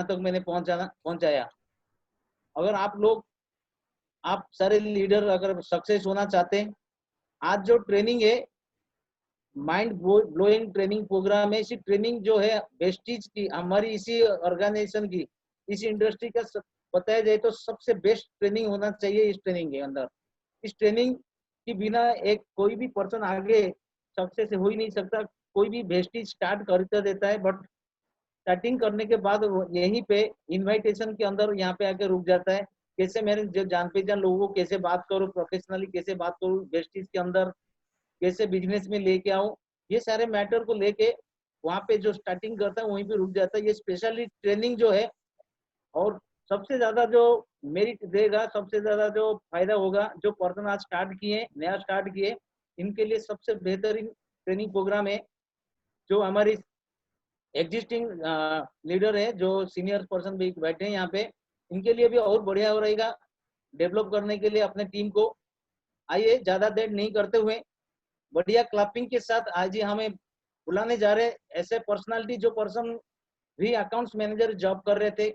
तक मैंने पहुंचाया। अगर आप सारे लीडर अगर सक्सेस होना चाहते हैं, आज जो ट्रेनिंग है माइंड ब्लोइंग ट्रेनिंग प्रोग्राम है। इसी ट्रेनिंग जो है वेस्टीज की, हमारी इसी ऑर्गेनाइजेशन की, इसी इंडस्ट्री का बताया जाए तो सबसे बेस्ट ट्रेनिंग होना चाहिए इस ट्रेनिंग के अंदर। इस ट्रेनिंग के बिना एक कोई भी पर्सन आगे सक्सेस हो ही नहीं सकता। कोई भी वेस्टीज स्टार्ट कर देता है, बट स्टार्टिंग करने के बाद यहीं पे इनविटेशन के अंदर यहाँ पे आके रुक जाता है। कैसे मेरे जो जान पहचान लोगों को कैसे बात करूँ, प्रोफेशनली कैसे बात करूँ, वेस्टीज के अंदर कैसे बिजनेस में लेके आऊं, ये सारे मैटर को लेके वहाँ पे जो स्टार्टिंग करता है वहीं पे रुक जाता है। ये स्पेशली ट्रेनिंग जो है, और सबसे ज्यादा जो मेरिट देगा, सबसे ज्यादा जो फायदा होगा, जो पर्सन आज स्टार्ट किए, नया स्टार्ट किए, इनके लिए सबसे बेहतरीन ट्रेनिंग प्रोग्राम है। जो हमारी एग्जिस्टिंग लीडर है, जो सीनियर पर्सन भी बैठे हैं यहाँ पे, इनके लिए भी और बढ़िया हो रहेगा डेवलप करने के लिए अपने टीम को। आइए ज्यादा देर नहीं करते हुए बढ़िया क्लैपिंग के साथ आज ही हमें बुलाने जा रहे ऐसे पर्सनालिटी, जो पर्सन भी अकाउंट्स मैनेजर जॉब कर रहे थे,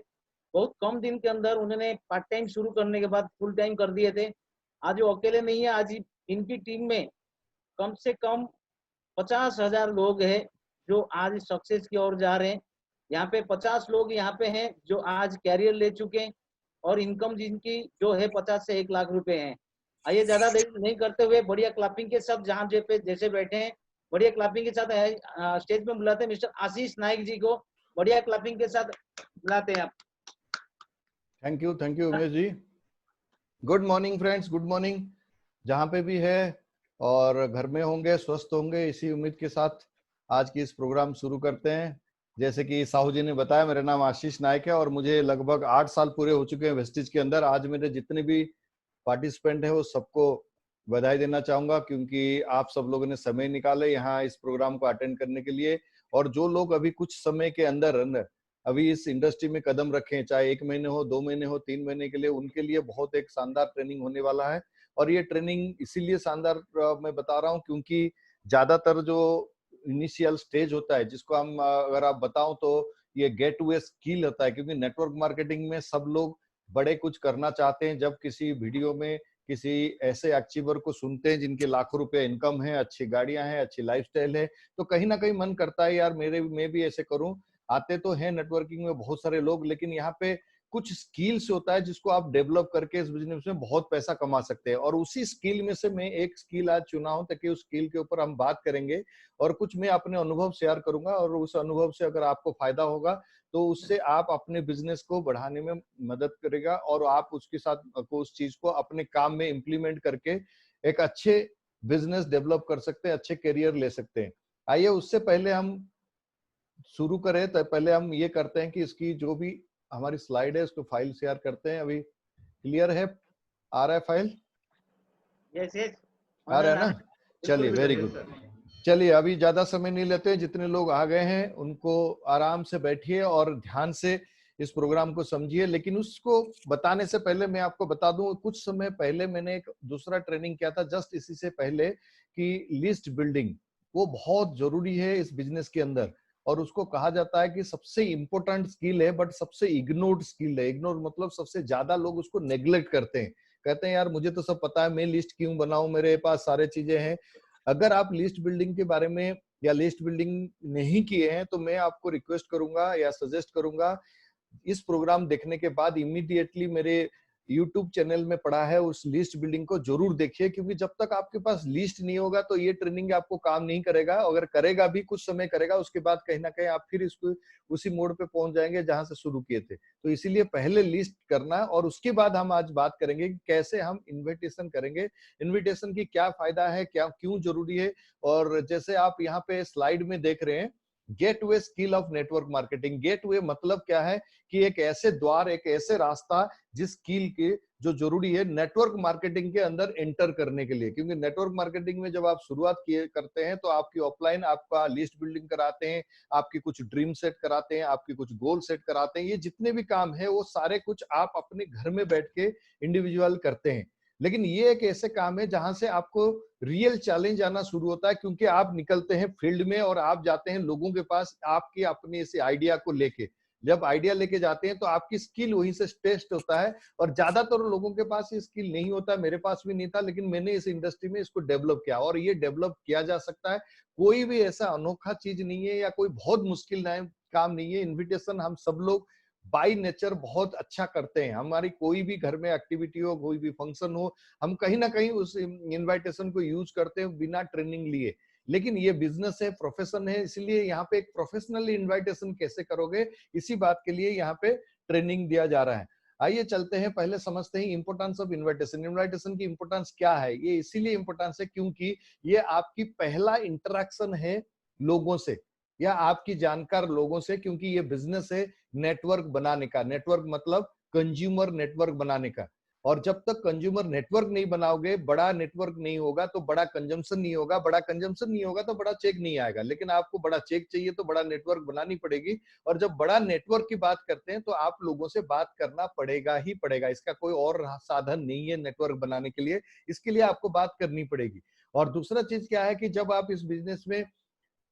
बहुत कम दिन के अंदर उन्होंने पार्ट टाइम शुरू करने के बाद फुल टाइम कर दिए थे। आज वो अकेले नहीं है, आज इनकी टीम में कम से कम 50,000 लोग हैं जो आज सक्सेस की ओर जा रहे हैं। यहाँ पे 50 लोग यहाँ पे हैं जो आज कैरियर ले चुके हैं, और इनकम जिनकी जो है 50 से 1 लाख रुपए है। आइए ज्यादा देर नहीं करते हुए बढ़िया क्लैपिंग के साथ, जहाँ जैसे बैठे हैं, बढ़िया क्लैपिंग के साथ स्टेज में बुलाते हैं मिस्टर आशीष नाइक जी को। बढ़िया क्लैपिंग के साथ बुलाते हैं आप। Thank you Umesh ji. Good morning friends, good morning. जहाँ पे भी है और घर में होंगे, स्वस्थ होंगे, इसी उम्मीद के साथ आज की इस प्रोग्राम शुरू करते हैं। जैसे कि साहू जी ने बताया, मेरा नाम आशीष नायक है और मुझे लगभग 8 साल पूरे हो चुके हैं वेस्टीज के अंदर। आज मेरे जितने भी पार्टिसिपेंट है वो सबको बधाई देना चाहूंगा, क्योंकि आप सब लोगों ने समय निकाले यहाँ इस प्रोग्राम को अटेंड करने के लिए। और जो लोग अभी कुछ समय के अंदर अभी इस इंडस्ट्री में कदम रखें, चाहे 1 महीने हो, 2 महीने हो, 3 महीने के लिए, उनके लिए बहुत एक शानदार ट्रेनिंग होने वाला है। और ये ट्रेनिंग इसीलिए शानदार मैं बता रहा हूँ क्योंकि ज्यादातर जो इनिशियल स्टेज होता है, जिसको हम अगर आप बताओ तो ये गेटवे स्किल होता है, क्योंकि नेटवर्क मार्केटिंग में सब लोग बड़े कुछ करना चाहते हैं। जब किसी वीडियो में किसी ऐसे अचीवर को सुनते हैं जिनके लाखों रुपए इनकम है, अच्छी गाड़ियां हैं, अच्छी लाइफस्टाइल है, तो कहीं ना कहीं मन करता है यार मैं भी ऐसे करूं। आते तो हैं नेटवर्किंग में बहुत सारे लोग, लेकिन यहाँ पे कुछ स्किल्स होता है जिसको आप डेवलप करके इस बिजनेस में बहुत पैसा कमा सकते हैं। और उसी स्किल में से मैं एक स्किल आज चुना हूं, ताकि उस स्किल के ऊपर हम बात करेंगे और कुछ मैं अपने अनुभव शेयर करूंगा। और उस अनुभव से अगर आपको फायदा होगा तो उससे आप अपने बिजनेस को बढ़ाने में मदद करेगा, और आप उसके साथ उस चीज को अपने काम में इम्प्लीमेंट करके एक अच्छे बिजनेस डेवलप कर सकते हैं, अच्छे करियर ले सकते हैं। आइए उससे पहले हम शुरू करें तो पहले हम ये करते हैं कि इसकी जो भी हमारी स्लाइड है उसको फाइल शेयर करते हैं। अभी क्लियर है? आ रहा है फाइल? यस यस, आ रहा है ना? चलिए, वेरी गुड। चलिए अभी ज्यादा समय नहीं लेते हैं। जितने लोग आ गए हैं उनको आराम से बैठिए और ध्यान से इस प्रोग्राम को समझिए। लेकिन उसको बताने से पहले मैं आपको बता दूं, कुछ समय पहले मैंने एक दूसरा ट्रेनिंग किया था जस्ट इसी से पहले, कि लिस्ट बिल्डिंग वो बहुत जरूरी है इस बिजनेस के अंदर। और उसको कहा जाता है कि सबसे इंपॉर्टेंट स्किल है, बट सबसे इग्नोर्ड स्किल है। इग्नोर मतलब सबसे ज्यादा लोग उसको नेग्लेक्ट करते हैं, कहते हैं यार मुझे तो सब पता है, मैं लिस्ट क्यों बनाऊं, मेरे पास सारे चीजें हैं। अगर आप लिस्ट बिल्डिंग के बारे में या लिस्ट बिल्डिंग नहीं किए हैं तो मैं आपको रिक्वेस्ट करूंगा या सजेस्ट करूंगा, इस प्रोग्राम देखने के बाद इमीडिएटली मेरे YouTube चैनल में पड़ा है उस लिस्ट बिल्डिंग को जरूर देखिए। क्योंकि जब तक आपके पास लिस्ट नहीं होगा तो ये ट्रेनिंग आपको काम नहीं करेगा। अगर करेगा भी कुछ समय करेगा, उसके बाद कहीं ना कहीं आप फिर इसको उसी मोड पे पहुंच जाएंगे जहां से शुरू किए थे। तो इसीलिए पहले लिस्ट करना, और उसके बाद हम आज बात करेंगे कि कैसे हम इन्विटेशन करेंगे, इन्विटेशन की क्या फायदा है, क्या क्यों जरूरी है। और जैसे आप यहाँ पे स्लाइड में देख रहे हैं, gateway skill of network marketing. Gateway मतलब क्या है कि एक ऐसे द्वार, एक ऐसे रास्ता जिस स्किल के जो जरूरी है नेटवर्क मार्केटिंग के अंदर एंटर करने के लिए। क्योंकि नेटवर्क मार्केटिंग में जब आप शुरुआत करते हैं तो आपकी ऑफलाइन आपका लिस्ट बिल्डिंग कराते हैं, आपकी कुछ ड्रीम सेट कराते हैं, आपकी कुछ गोल सेट कराते हैं। ये जितने भी काम है वो सारे कुछ आप अपने घर में बैठ के इंडिविजुअल करते हैं। लेकिन ये एक ऐसे काम है जहां से आपको रियल चैलेंज आना शुरू होता है, क्योंकि आप निकलते हैं फील्ड में और आप जाते हैं लोगों के पास आपके अपने इसे आइडिया को लेके। जब आइडिया लेके जाते हैं तो आपकी स्किल वहीं से टेस्ट होता है, और ज्यादातर लोगों के पास ये स्किल नहीं होता, मेरे पास भी नहीं था, लेकिन मैंने इस इंडस्ट्री में इसको डेवलप किया, और ये डेवलप किया जा सकता है। कोई भी ऐसा अनोखा चीज नहीं है या कोई बहुत मुश्किल काम नहीं है। इन्विटेशन हम सब लोग बाय नेचर बहुत अच्छा करते हैं। हमारी कोई भी घर में एक्टिविटी हो, कोई भी फंक्शन हो, हम कहीं ना कहीं उस इनविटेशन को यूज करते हैं बिना ट्रेनिंग लिए। लेकिन ये बिजनेस है, प्रोफेशन है, इसलिए यहाँ पे एक प्रोफेशनली इनविटेशन कैसे करोगे, इसी बात के लिए यहाँ पे ट्रेनिंग दिया जा रहा है। आइए चलते हैं, पहले समझते हैं इंपोर्टेंस ऑफ इनविटेशन। इनविटेशन की इंपोर्टेंस क्या है। ये इसीलिए इंपोर्टेंस है क्योंकि ये आपकी पहला इंटरेक्शन है लोगों से, या आपकी जानकार लोगों से, क्योंकि ये बिजनेस है नेटवर्क बनाने का। नेटवर्क मतलब कंज्यूमर नेटवर्क बनाने का। और जब तक कंज्यूमर नेटवर्क नहीं बनाओगे, बड़ा नेटवर्क नहीं होगा तो बड़ा कंजम्पशन नहीं होगा, बड़ा कंजम्पशन नहीं होगा तो बड़ा चेक नहीं आएगा। लेकिन आपको बड़ा चेक चाहिए तो बड़ा नेटवर्क बनानी पड़ेगी। और जब बड़ा नेटवर्क की बात करते हैं तो आप लोगों से बात करना पड़ेगा ही पड़ेगा, इसका कोई और साधन नहीं है नेटवर्क बनाने के लिए, इसके लिए आपको बात करनी पड़ेगी। और दूसरा चीज क्या है कि जब आप इस बिजनेस में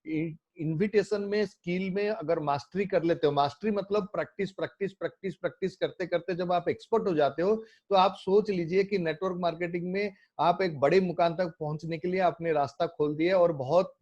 इनविटेशन में स्किल में अगर मास्टरी कर लेते हो, मास्टरी मतलब प्रैक्टिस प्रैक्टिस प्रैक्टिस प्रैक्टिस करते करते जब आप एक्सपर्ट हो जाते हो, तो आप सोच लीजिए कि नेटवर्क मार्केटिंग में आप एक बड़े मुकाम तक पहुंचने के लिए आपने रास्ता खोल दिया, और बहुत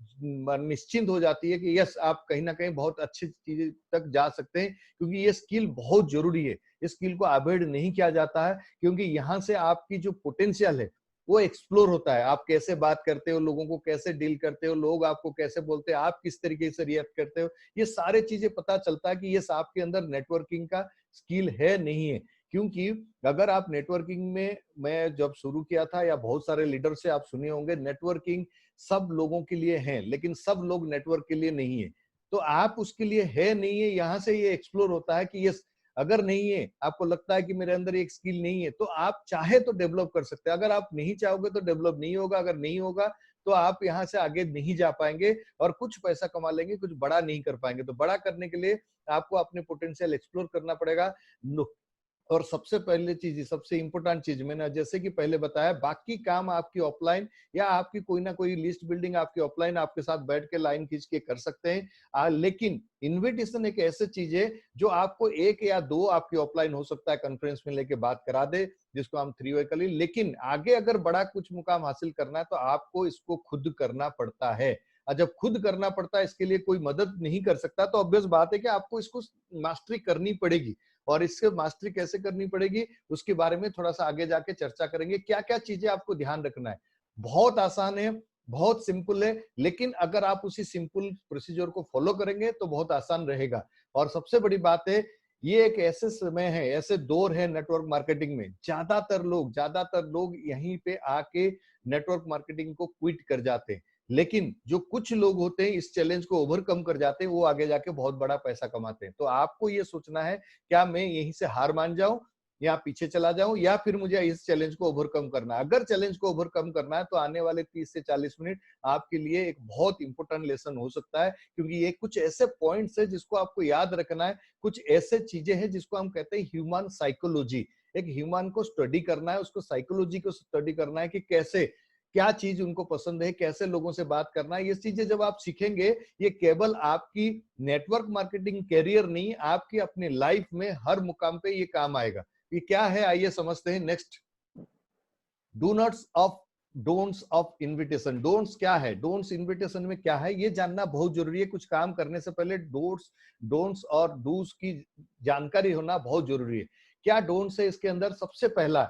निश्चिंत हो जाती है कि यस, आप कहीं ना कहीं बहुत अच्छी चीज तक जा सकते हैं, क्योंकि ये स्किल बहुत जरूरी है। इस स्किल को अवॉइड नहीं किया जाता है, क्योंकि यहाँ से आपकी जो पोटेंशियल है वो एक्सप्लोर होता है। आप कैसे बात करते हो, लोगों को कैसे डील करते हो, लोग आपको कैसे बोलते हैं, आप किस तरीके से रिएक्ट करते हो, ये सारे चीजें पता चलता है कि ये आपके अंदर नेटवर्किंग का स्किल है नहीं है। क्योंकि अगर आप नेटवर्किंग में, मैं जब शुरू किया था या बहुत सारे लीडर से आप सुने होंगे, नेटवर्किंग सब लोगों के लिए है, लेकिन सब लोग नेटवर्क के लिए नहीं है। तो आप उसके लिए है नहीं है, यहाँ से ये एक्सप्लोर होता है कि ये अगर नहीं है, आपको लगता है कि मेरे अंदर एक स्किल नहीं है, तो आप चाहे तो डेवलप कर सकते हैं। अगर आप नहीं चाहोगे तो डेवलप नहीं होगा, अगर नहीं होगा तो आप यहाँ से आगे नहीं जा पाएंगे, और कुछ पैसा कमा लेंगे, कुछ बड़ा नहीं कर पाएंगे। तो बड़ा करने के लिए आपको अपने पोटेंशियल एक्सप्लोर करना पड़ेगा। और सबसे पहले चीज, सबसे इंपॉर्टेंट चीज, मैंने जैसे कि पहले बताया, बाकी काम आपकी ऑफलाइन या आपकी कोई ना कोई लिस्ट बिल्डिंग आपकी ऑफलाइन आपके साथ बैठ के लाइन खींच के कर सकते हैं। लेकिन इनविटेशन एक ऐसी चीज है जो आपको एक या दो आपकी ऑफलाइन हो सकता है कॉन्फ्रेंस में लेके बात करा दे, जिसको हम 3 वे कर ली। लेकिन आगे अगर बड़ा कुछ मुकाम हासिल करना है तो आपको इसको खुद करना पड़ता है। और जब खुद करना पड़ता है, इसके लिए कोई मदद नहीं कर सकता, तो ऑब्वियस बात है कि आपको इसको मास्टरी करनी पड़ेगी। और इससे मास्टरी कैसे करनी पड़ेगी उसके बारे में थोड़ा सा आगे जाके चर्चा करेंगे। क्या क्या चीजें आपको ध्यान रखना है। बहुत आसान है, बहुत सिंपल है, लेकिन अगर आप उसी सिंपल प्रोसीजर को फॉलो करेंगे तो बहुत आसान रहेगा। और सबसे बड़ी बात है, ये एक ऐसे समय है, ऐसे दौर है नेटवर्क मार्केटिंग में, ज्यादातर लोग यहीं पे आके नेटवर्क मार्केटिंग को क्विट कर जाते हैं। लेकिन जो कुछ लोग होते हैं इस चैलेंज को ओवरकम कर जाते हैं, वो आगे जाके बहुत बड़ा पैसा कमाते हैं। तो आपको ये सोचना है, क्या मैं यहीं से हार मान जाऊं या पीछे चला जाऊं, या फिर मुझे इस चैलेंज को ओवरकम करना है। अगर चैलेंज को ओवरकम करना है तो आने वाले 30 से 40 मिनट आपके लिए एक बहुत इंपॉर्टेंट लेसन हो सकता है, क्योंकि ये कुछ ऐसे पॉइंट्स है जिसको आपको याद रखना है। कुछ ऐसे चीजें हैं जिसको हम कहते हैं ह्यूमन साइकोलॉजी। एक ह्यूमन को स्टडी करना है, उसको साइकोलॉजी को स्टडी करना है कि कैसे, क्या चीज उनको पसंद है, कैसे लोगों से बात करना है। ये चीजें जब आप सीखेंगे, ये केवल आपकी नेटवर्क मार्केटिंग कैरियर नहीं, आपकी अपने लाइफ में हर मुकाम पे ये काम आएगा। ये क्या है, आइए समझते हैं। Next, don'ts of invitation. Don'ts क्या है, डोंट्स इनविटेशन में क्या है, ये जानना बहुत जरूरी है। कुछ काम करने से पहले डोंट्स और डूज की जानकारी होना बहुत जरूरी है। क्या डोंट्स है इसके अंदर? सबसे पहला,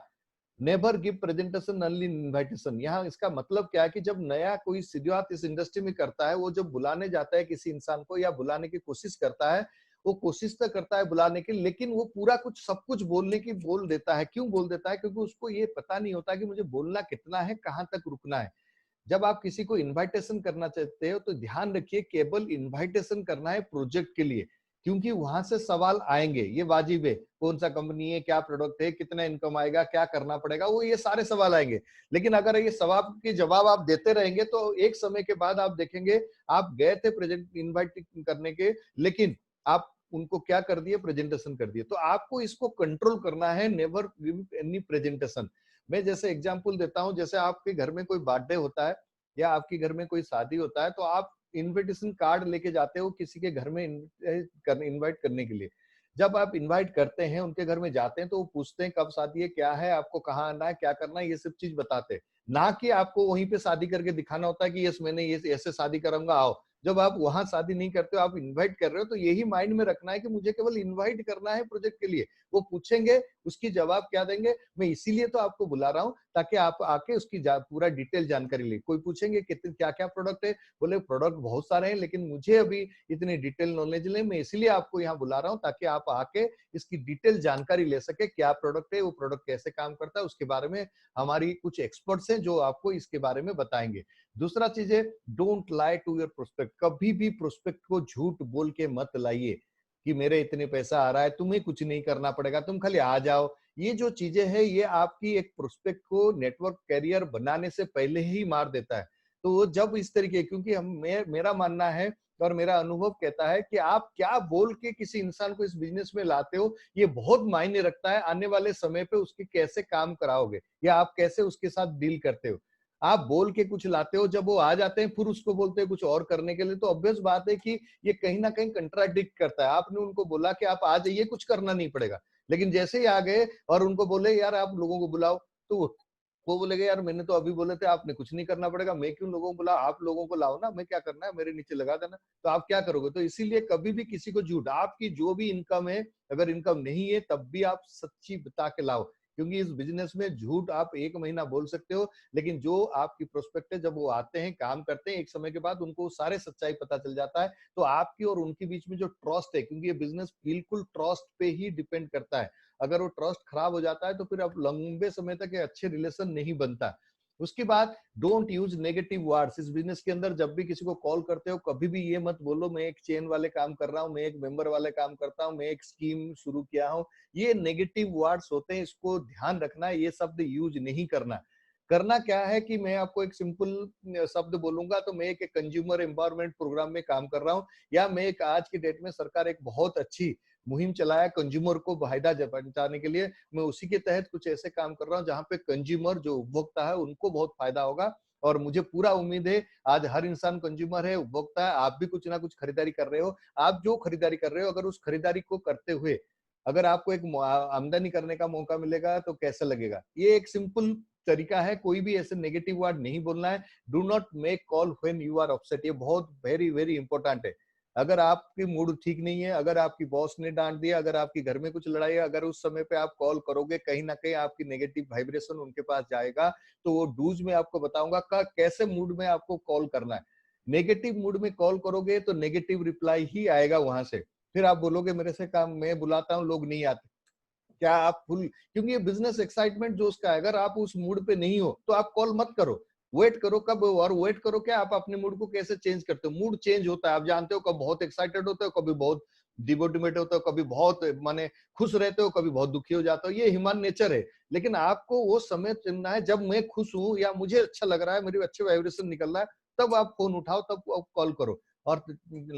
never give presentation only invitation. यहाँ इसका मतलब क्या है कि जब नया कोई शुरुआत इस इंडस्ट्री में करता है, वो जब बुलाने जाता है किसी इंसान को या बुलाने की कोशिश करता है, वो कोशिश तो करता है बुलाने की, लेकिन वो पूरा कुछ सब कुछ बोलने की बोल देता है। क्यों बोल देता है? क्योंकि उसको ये पता नहीं होता कि मुझे बोलना कितना है, कहाँ तक रुकना है। जब आप किसी को इनविटेशन करना चाहते हो तो ध्यान रखिए, केवल इनविटेशन करना है प्रोजेक्ट के लिए, क्योंकि वहां से सवाल आएंगे, ये वाजिब है। कौन सा कंपनी है, क्या प्रोडक्ट है, कितना इनकम आएगा, क्या करना पड़ेगा, वो ये सारे सवाल आएंगे। लेकिन अगर ये सवाल के जवाब आप देते रहेंगे तो एक समय के बाद आप देखेंगे, आप गए थे प्रेजेंट इनवाइट करने के, लेकिन आप उनको क्या कर दिए, प्रेजेंटेशन कर दिए। तो आपको इसको कंट्रोल करना है, नेवर गिव एनी प्रेजेंटेशन। मैं जैसे एग्जांपल देता हूं, जैसे आपके घर में कोई बर्थडे होता है या आपके घर में कोई शादी होता है, तो आप इनविटेशन कार्ड लेके जाते हो किसी के घर में इनवाइट करने के लिए। जब आप इनवाइट करते हैं, उनके घर में जाते हैं, तो वो पूछते हैं कब शादी है, क्या है, आपको कहाँ आना है, क्या करना है, ये सब चीज बताते हैं। ना कि आपको वहीं पे शादी करके दिखाना होता है कि यस मैंने ये ऐसे शादी करूंगा, आओ। जब आप वहां शादी नहीं करते हो, आप इनवाइट कर रहे हो, तो यही माइंड में रखना है कि मुझे केवल इनवाइट करना है प्रोजेक्ट के लिए। वो पूछेंगे, उसकी जवाब क्या देंगे, मैं इसीलिए तो आपको बुला रहा हूँ ताकि आप आके उसकी पूरा डिटेल जानकारी ले। कोई पूछेंगे कितने क्या क्या प्रोडक्ट है, बोले प्रोडक्ट बहुत सारे हैं लेकिन मुझे अभी इतनी डिटेल नॉलेज नहीं, मैं इसीलिए आपको यहाँ बुला रहा हूँ ताकि आप आके इसकी डिटेल जानकारी ले सके, क्या प्रोडक्ट है, वो प्रोडक्ट कैसे काम करता है, उसके बारे में हमारी कुछ एक्सपर्ट्स हैं जो आपको इसके बारे में बताएंगे। दूसरा चीज है, don't lie to your prospect. कभी भी प्रोस्पेक्ट को झूठ बोल के मत लाइए कि मेरे इतने पैसा आ रहा है, तुम्हें कुछ नहीं करना पड़ेगा, तुम खाली आ जाओ। ये जो चीजें हैं, ये आपकी एक प्रोस्पेक्ट को नेटवर्क कैरियर बनाने से पहले ही मार देता है। तो वो जब इस तरीके, क्योंकि मेरा मानना है और मेरा अनुभव कहता है कि आप क्या बोल के किसी इंसान को इस बिजनेस में लाते हो, ये बहुत मायने रखता है आने वाले समय पे उसके कैसे काम कराओगे या आप कैसे उसके साथ डील करते हो। आप बोल के कुछ लाते हो, जब वो आ जाते हैं फिर उसको बोलते हैं कुछ और करने के लिए, तो ऑब्वियस बात है कि ये कहीं ना कहीं कंट्राडिक्ट करता है। आपने उनको बोला कि आप आ जाइए, कुछ करना नहीं पड़ेगा, लेकिन जैसे ही आ गए और उनको बोले यार आप लोगों को बुलाओ, तो वो बोलेगे यार मैंने तो अभी बोले थे आपने कुछ नहीं करना पड़ेगा, मैं क्यों लोगों को बुलाओ, आप लोगों को लाओ ना, मैं क्या करना है, मेरे नीचे लगा देना। तो आप क्या करोगे? तो इसीलिए कभी भी किसी को झूठ, आपकी जो भी इनकम है, अगर इनकम नहीं है तब भी आप सच्ची बता के लाओ, क्योंकि इस बिजनेस में झूठ आप 1 महीना बोल सकते हो, लेकिन जो आपकी प्रोस्पेक्ट है, जब वो आते हैं काम करते हैं, एक समय के बाद उनको सारे सच्चाई पता चल जाता है। तो आपकी और उनके बीच में जो ट्रस्ट है, क्योंकि ये बिजनेस बिल्कुल ट्रस्ट पे ही डिपेंड करता है, अगर वो ट्रस्ट खराब हो जाता है तो फिर अब लंबे समय तक अच्छे रिलेशन नहीं बनता। उसके बाद डोंट यूज नेगेटिव वर्ड्स। इस बिजनेस के अंदर जब भी किसी को कॉल करते हो, कभी भी ये मत बोलो मैं एक चेन वाले काम कर रहा हूँ, मैं एक मेंबर वाले काम करता हूँ, मैं एक स्कीम शुरू किया हूँ। ये नेगेटिव वर्ड्स होते हैं, इसको ध्यान रखना है, ये शब्द यूज नहीं करना। करना क्या है कि मैं आपको एक सिंपल शब्द बोलूंगा, तो मैं एक कंज्यूमर एम्पावरमेंट प्रोग्राम में काम कर रहा हूँ, या मैं एक आज की डेट में सरकार एक बहुत अच्छी मुहिम चलाया कंज्यूमर को फायदा पहुंचाने के लिए, मैं उसी के तहत कुछ ऐसे काम कर रहा हूं जहां पे कंज्यूमर जो उपभोक्ता है उनको बहुत फायदा होगा। और मुझे पूरा उम्मीद है, आज हर इंसान कंज्यूमर है, उपभोक्ता है, आप भी कुछ ना कुछ खरीदारी कर रहे हो। आप जो खरीदारी कर रहे हो, अगर उस खरीदारी को करते हुए अगर आपको एक आमदनी करने का मौका मिलेगा तो कैसा लगेगा? ये एक सिंपल तरीका है, कोई भी ऐसे नेगेटिव वर्ड नहीं बोलना है। Do not make call when you are upset, ये बहुत वेरी वेरी इंपॉर्टेंट है। अगर आपकी मूड ठीक नहीं है, अगर आपकी बॉस ने डांट दिया, अगर आपकी घर में कुछ लड़ाई है, अगर उस समय पे आप कॉल करोगे, कहीं ना कहीं आपकी नेगेटिव वाइब्रेशन उनके पास जाएगा। तो वो डूज में आपको बताऊंगा कैसे मूड में आपको कॉल करना है। नेगेटिव मूड में कॉल करोगे तो नेगेटिव रिप्लाई ही आएगा वहां से। फिर आप बोलोगे मेरे से काम, मैं बुलाता हूँ लोग नहीं आते। क्या आप फुल, क्योंकि ये बिजनेस एक्साइटमेंट जो उसका है, अगर आप उस मूड पे नहीं हो तो आप कॉल मत करो, वेट करो। कब? और वेट करो क्या, आप अपने मूड को कैसे चेंज करते हो? मूड चेंज होता है, आप जानते हो, कब बहुत एक्साइटेड होते हो, कभी बहुत डिमोटिवेट होते हो, कभी बहुत माने खुश रहते हो, कभी बहुत दुखी हो जाते हो, ये ह्यूमन नेचर है। लेकिन आपको वो समय चुनना है जब मैं खुश हूं या मुझे अच्छा लग रहा है, मेरी अच्छे वाइब्रेशन निकल रहा है, तब आप फोन उठाओ, तब आप कॉल करो। और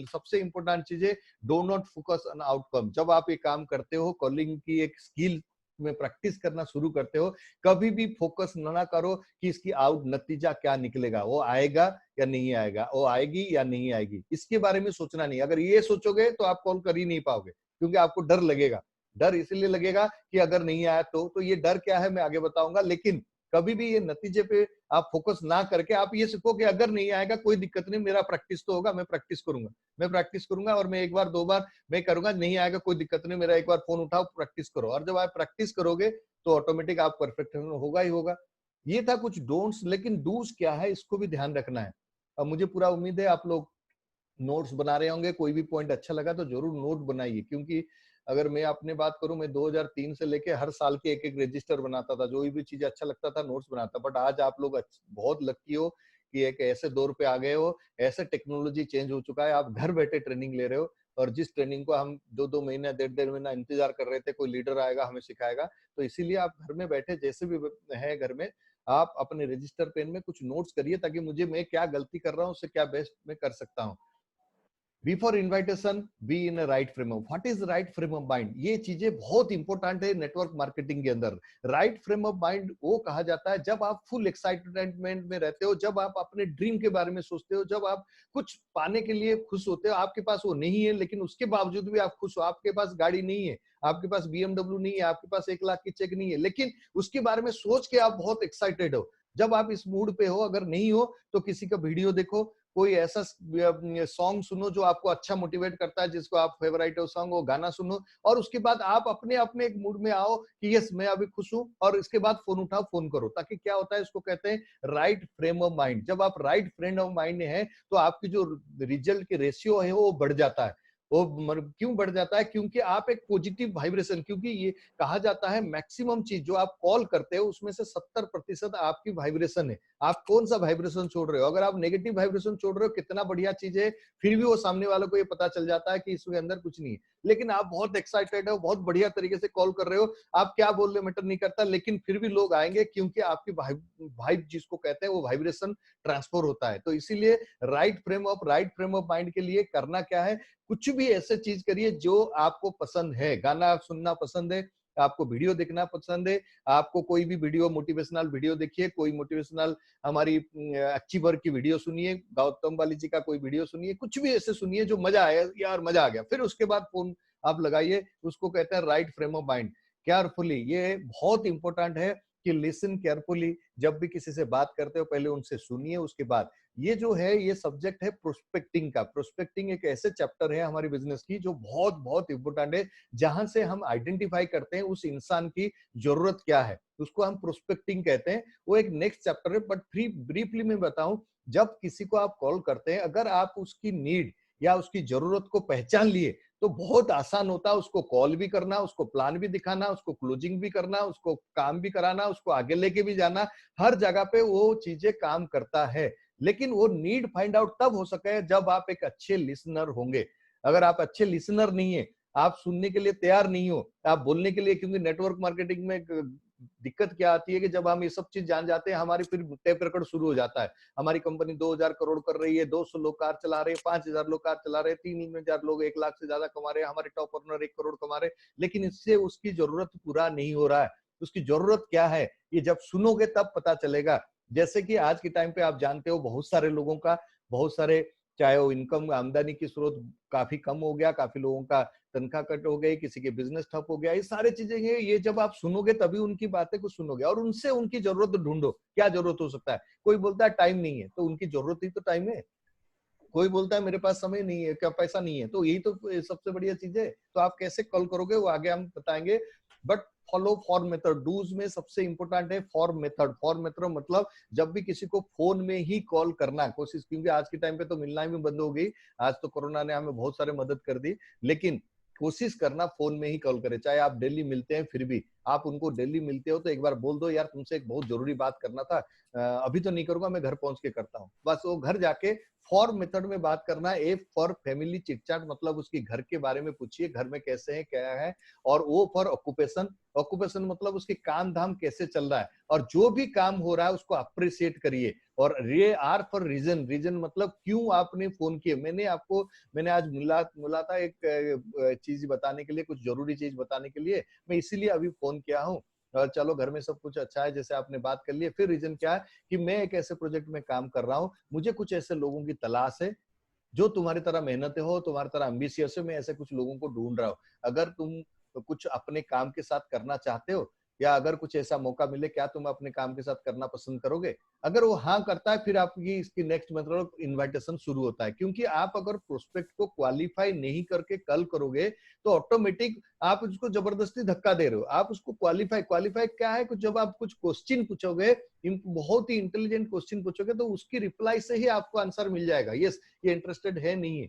सबसे इंपॉर्टेंट चीज है, do not focus on outcome. जब आप ये काम करते हो, कॉलिंग की एक स्किल में प्रैक्टिस करना शुरू करते हो, कभी भी फोकस ना करो कि इसकी आउट नतीजा क्या निकलेगा, वो आएगा या नहीं आएगा, वो आएगी या नहीं आएगी, इसके बारे में सोचना नहीं। अगर ये सोचोगे तो आप कॉल कर ही नहीं पाओगे, क्योंकि आपको डर लगेगा। डर इसलिए लगेगा कि अगर नहीं आया तो ये डर क्या है मैं आगे बताऊंगा। लेकिन कभी भी ये नतीजे पे आप फोकस ना करके आप ये सीखो कि अगर नहीं आएगा कोई दिक्कत नहीं, मेरा प्रैक्टिस तो होगा, मैं प्रैक्टिस करूंगा, मैं प्रैक्टिस करूंगा, और मैं एक बार दो बार मैं करूंगा, नहीं आएगा कोई दिक्कत नहीं, मेरा एक बार फोन उठाओ, प्रैक्टिस करो। और जब आप प्रैक्टिस करोगे तो ऑटोमेटिक आप परफेक्ट होगा ही होगा। ये था कुछ डोंट्स, लेकिन डूज क्या है इसको भी ध्यान रखना है। अब मुझे पूरा उम्मीद है आप लोग नोट्स बना रहे होंगे, कोई भी पॉइंट अच्छा लगा तो जरूर नोट बनाइए, क्योंकि अगर मैं अपनी बात करूं, मैं 2003 से लेके हर साल के एक एक रजिस्टर बनाता था, जो भी चीज अच्छा लगता था नोट्स बनाता। बट आज आप लोग बहुत लकी हो कि एक ऐसे दौर पे आ गए हो, ऐसे टेक्नोलॉजी चेंज हो चुका है, आप घर बैठे ट्रेनिंग ले रहे हो। और जिस ट्रेनिंग को हम 2-2 महीना 1.5-1.5 महीना इंतजार कर रहे थे, कोई लीडर आएगा हमें सिखाएगा, तो इसीलिए आप घर में बैठे जैसे भी है घर में, आप अपने रजिस्टर पेन में कुछ नोट्स करिए, ताकि मुझे मैं क्या गलती कर रहा हूँ उससे क्या बेस्ट मैं कर सकता हूँ। Before invitation be in right frame of, what is right frame of mind, ये चीजें बहुत इंपॉर्टेंट है नेटवर्क मार्केटिंग के अंदर। राइट फ्रेम ऑफ माइंड वो कहा जाता है जब आप फुल एक्साइटमेंट में रहते हो, जब आप अपने ड्रीम के बारे में सोचते हो, जब आप कुछ पाने के लिए खुश होते हो, आपके पास वो नहीं है लेकिन उसके बावजूद भी आप खुश हो, आपके पास गाड़ी नहीं है, आपके पास BMW नहीं है, आपके पास 1 लाख की चेक नहीं है, लेकिन उसके बारे में सोच के आप बहुत एक्साइटेड हो। जब आप इस मूड पे हो, अगर नहीं हो तो किसी का वीडियो देखो, कोई ऐसा सॉन्ग सुनो जो आपको अच्छा मोटिवेट करता है, जिसको आप फेवरेट हो सॉन्ग, वो गाना सुनो, और उसके बाद आप अपने अपने एक मूड में आओ कि यस मैं अभी खुश हूं, और इसके बाद फोन उठाओ, फोन करो। ताकि क्या होता है, इसको कहते हैं राइट फ्रेम ऑफ माइंड। जब आप राइट फ्रेम ऑफ माइंड में है तो आपकी जो रिजल्ट की रेशियो है वो बढ़ जाता है। वो क्यों बढ़ जाता है? क्योंकि आप एक पॉजिटिव वाइब्रेशन, क्योंकि ये कहा जाता है मैक्सिमम चीज जो आप कॉल करते हो उसमें से 70% आपकी वाइब्रेशन है। आप कौन सा वाइब्रेशन छोड़ रहे हो? अगर आप नेगेटिव वाइब्रेशन छोड़ रहे हो, कितना बढ़िया चीज है, फिर भी वो सामने वालों को ये पता चल जाता है कि इसके अंदर कुछ नहीं है। लेकिन आप बहुत एक्साइटेड हो, बहुत बढ़िया तरीके से कॉल कर रहे हो, आप क्या बोल रहे मैटर नहीं करता, लेकिन फिर भी लोग आएंगे, क्योंकि आपकी वाइब जिसको कहते हैं वो वाइब्रेशन ट्रांसफर होता है। तो इसीलिए राइट फ्रेम ऑफ माइंड के लिए करना क्या है, कुछ भी ऐसे चीज करिए जो आपको पसंद है। गाना सुनना पसंद है, आपको वीडियो देखना पसंद है, आपको कोई भी वीडियो, मोटिवेशनल वीडियो देखिए, कोई मोटिवेशनल हमारी अचीवर की वीडियो सुनिए, गौतम वाली जी का कोई वीडियो सुनिए, कुछ भी ऐसे सुनिए जो मजा आया, यार मजा आ गया, फिर उसके बाद फोन आप लगाइए। उसको कहते हैं right frame of mind. Carefully, ये बहुत इंपॉर्टेंट है कि लिसन केयरफुली। जब भी किसी से बात करते हो पहले उनसे सुनिए, उसके बाद ये जो है ये सब्जेक्ट है प्रोस्पेक्टिंग का। प्रोस्पेक्टिंग एक ऐसे चैप्टर है हमारी बिजनेस की जो बहुत बहुत इंपॉर्टेंट है, जहां से हम आइडेंटिफाई करते हैं उस इंसान की जरूरत क्या है, उसको हम प्रोस्पेक्टिंग कहते हैं। वो एक नेक्स्ट चैप्टर है, बट ब्रीफली मैं बताऊं, जब किसी को आप कॉल करते हैं, अगर आप उसकी नीड या उसकी जरूरत को पहचान लिए तो बहुत आसान होता है उसको कॉल भी करना, उसको प्लान भी दिखाना, उसको क्लोजिंग भी करना, उसको काम भी कराना, उसको आगे लेके भी जाना। हर जगह पे वो चीजें काम करता है। लेकिन वो नीड फाइंड आउट तब हो सके जब आप एक अच्छे लिसनर होंगे। अगर आप अच्छे लिसनर नहीं है, आप सुनने के लिए तैयार नहीं हो, आप बोलने के लिए, क्योंकि नेटवर्क मार्केटिंग में दिक्कत क्या आती है कि जब हम ये सब चीज जान जाते हैं, हमारी फिर टेप रिकॉर्ड शुरू हो जाता है। हमारी कंपनी 2000 करोड़ कर रही है, 200 लोग कार चला रहे हैं, 5000 लोग कार चला रहे हैं, 3000 लोग 1 लाख से ज्यादा कमा रहे हैं, हमारे टॉप अर्नर 1 करोड़ कमा रहे हैं, लेकिन इससे उसकी जरूरत पूरा नहीं हो रहा है। उसकी जरूरत क्या है, ये जब सुनोगे तब पता चलेगा। जैसे कि आज के टाइम पे आप जानते हो, बहुत सारे लोगों का, बहुत सारे, चाहे वो इनकम आमदनी की स्रोत काफी कम हो गया, काफी लोगों का तनख्वाह कट हो गई, किसी के बिजनेस ठप हो गया, ये सारी चीजें हैं। ये जब आप सुनोगे तभी उनकी बातें को सुनोगे, और उनसे उनकी जरूरत ढूंढो। क्या जरूरत हो सकता है? कोई बोलता है टाइम नहीं है, तो उनकी जरूरत ही तो टाइम है। कोई बोलता है मेरे पास समय नहीं है, क्या पैसा नहीं है, तो यही तो सबसे बढ़िया चीज है। तो आप कैसे कॉल करोगे वो आगे हम बताएंगे, but follow for method. Do's में सबसे इंपॉर्टेंट है फॉर मेथड। फॉर मेथड मतलब जब भी किसी को फोन में ही कॉल करना कोशिश, क्योंकि आज के टाइम पे तो मिलना भी बंद हो गई। आज तो कोरोना ने हमें बहुत सारे मदद कर दी, लेकिन कोशिश करना फोन में ही कॉल करें। चाहे आप डेली मिलते हैं, फिर भी आप उनको डेली मिलते हो तो एक बार बोल दो, यार तुमसे एक बहुत जरूरी बात करना था, अभी तो नहीं करूंगा, मैं घर पहुंच के करता हूँ। बस वो घर जाके फॉर मेथड में बात करना। ए फॉर फैमिली चिटचाट, मतलब उसकी घर के बारे में पूछिए, घर में कैसे है, क्या है। और ओ फॉर ऑक्यूपेशन, ऑक्यूपेशन मतलब उसकी काम धाम कैसे चल रहा है, और जो भी काम हो रहा है उसको अप्रिशिएट करिए। और रे आर फॉर रीजन, रीजन मतलब क्यों आपने फोन किया। मैंने आज मिला था एक चीज बताने के लिए, कुछ जरूरी चीज बताने के लिए, मैं इसीलिए अभी फोन किया हूँ। चलो घर में सब कुछ अच्छा है, जैसे आपने बात कर ली। फिर रीजन क्या है कि मैं एक ऐसे प्रोजेक्ट में काम कर रहा हूँ, मुझे कुछ ऐसे लोगों की तलाश है जो तुम्हारी तरह मेहनत हो, तुम्हारी तरह एम्बिशियस है। मैं ऐसे कुछ लोगों को ढूंढ रहा हूँ। अगर तुम कुछ अपने काम के साथ करना चाहते हो, या अगर कुछ ऐसा मौका मिले, क्या तुम अपने काम के साथ करना पसंद करोगे? अगर वो हाँ करता है, फिर आपकी इसकी नेक्स्ट मतलब इन्विटेशन शुरू होता है। क्योंकि आप अगर प्रोस्पेक्ट को क्वालिफाई नहीं करके कल करोगे तो ऑटोमेटिक आप उसको जबरदस्ती धक्का दे रहे हो। आप उसको क्वालिफाई क्या है, कुछ जब आप कुछ क्वेश्चन पूछोगे, बहुत ही इंटेलिजेंट क्वेश्चन पूछोगे, तो उसकी रिप्लाई से ही आपको आंसर मिल जाएगा, यस ये इंटरेस्टेड है नहीं है।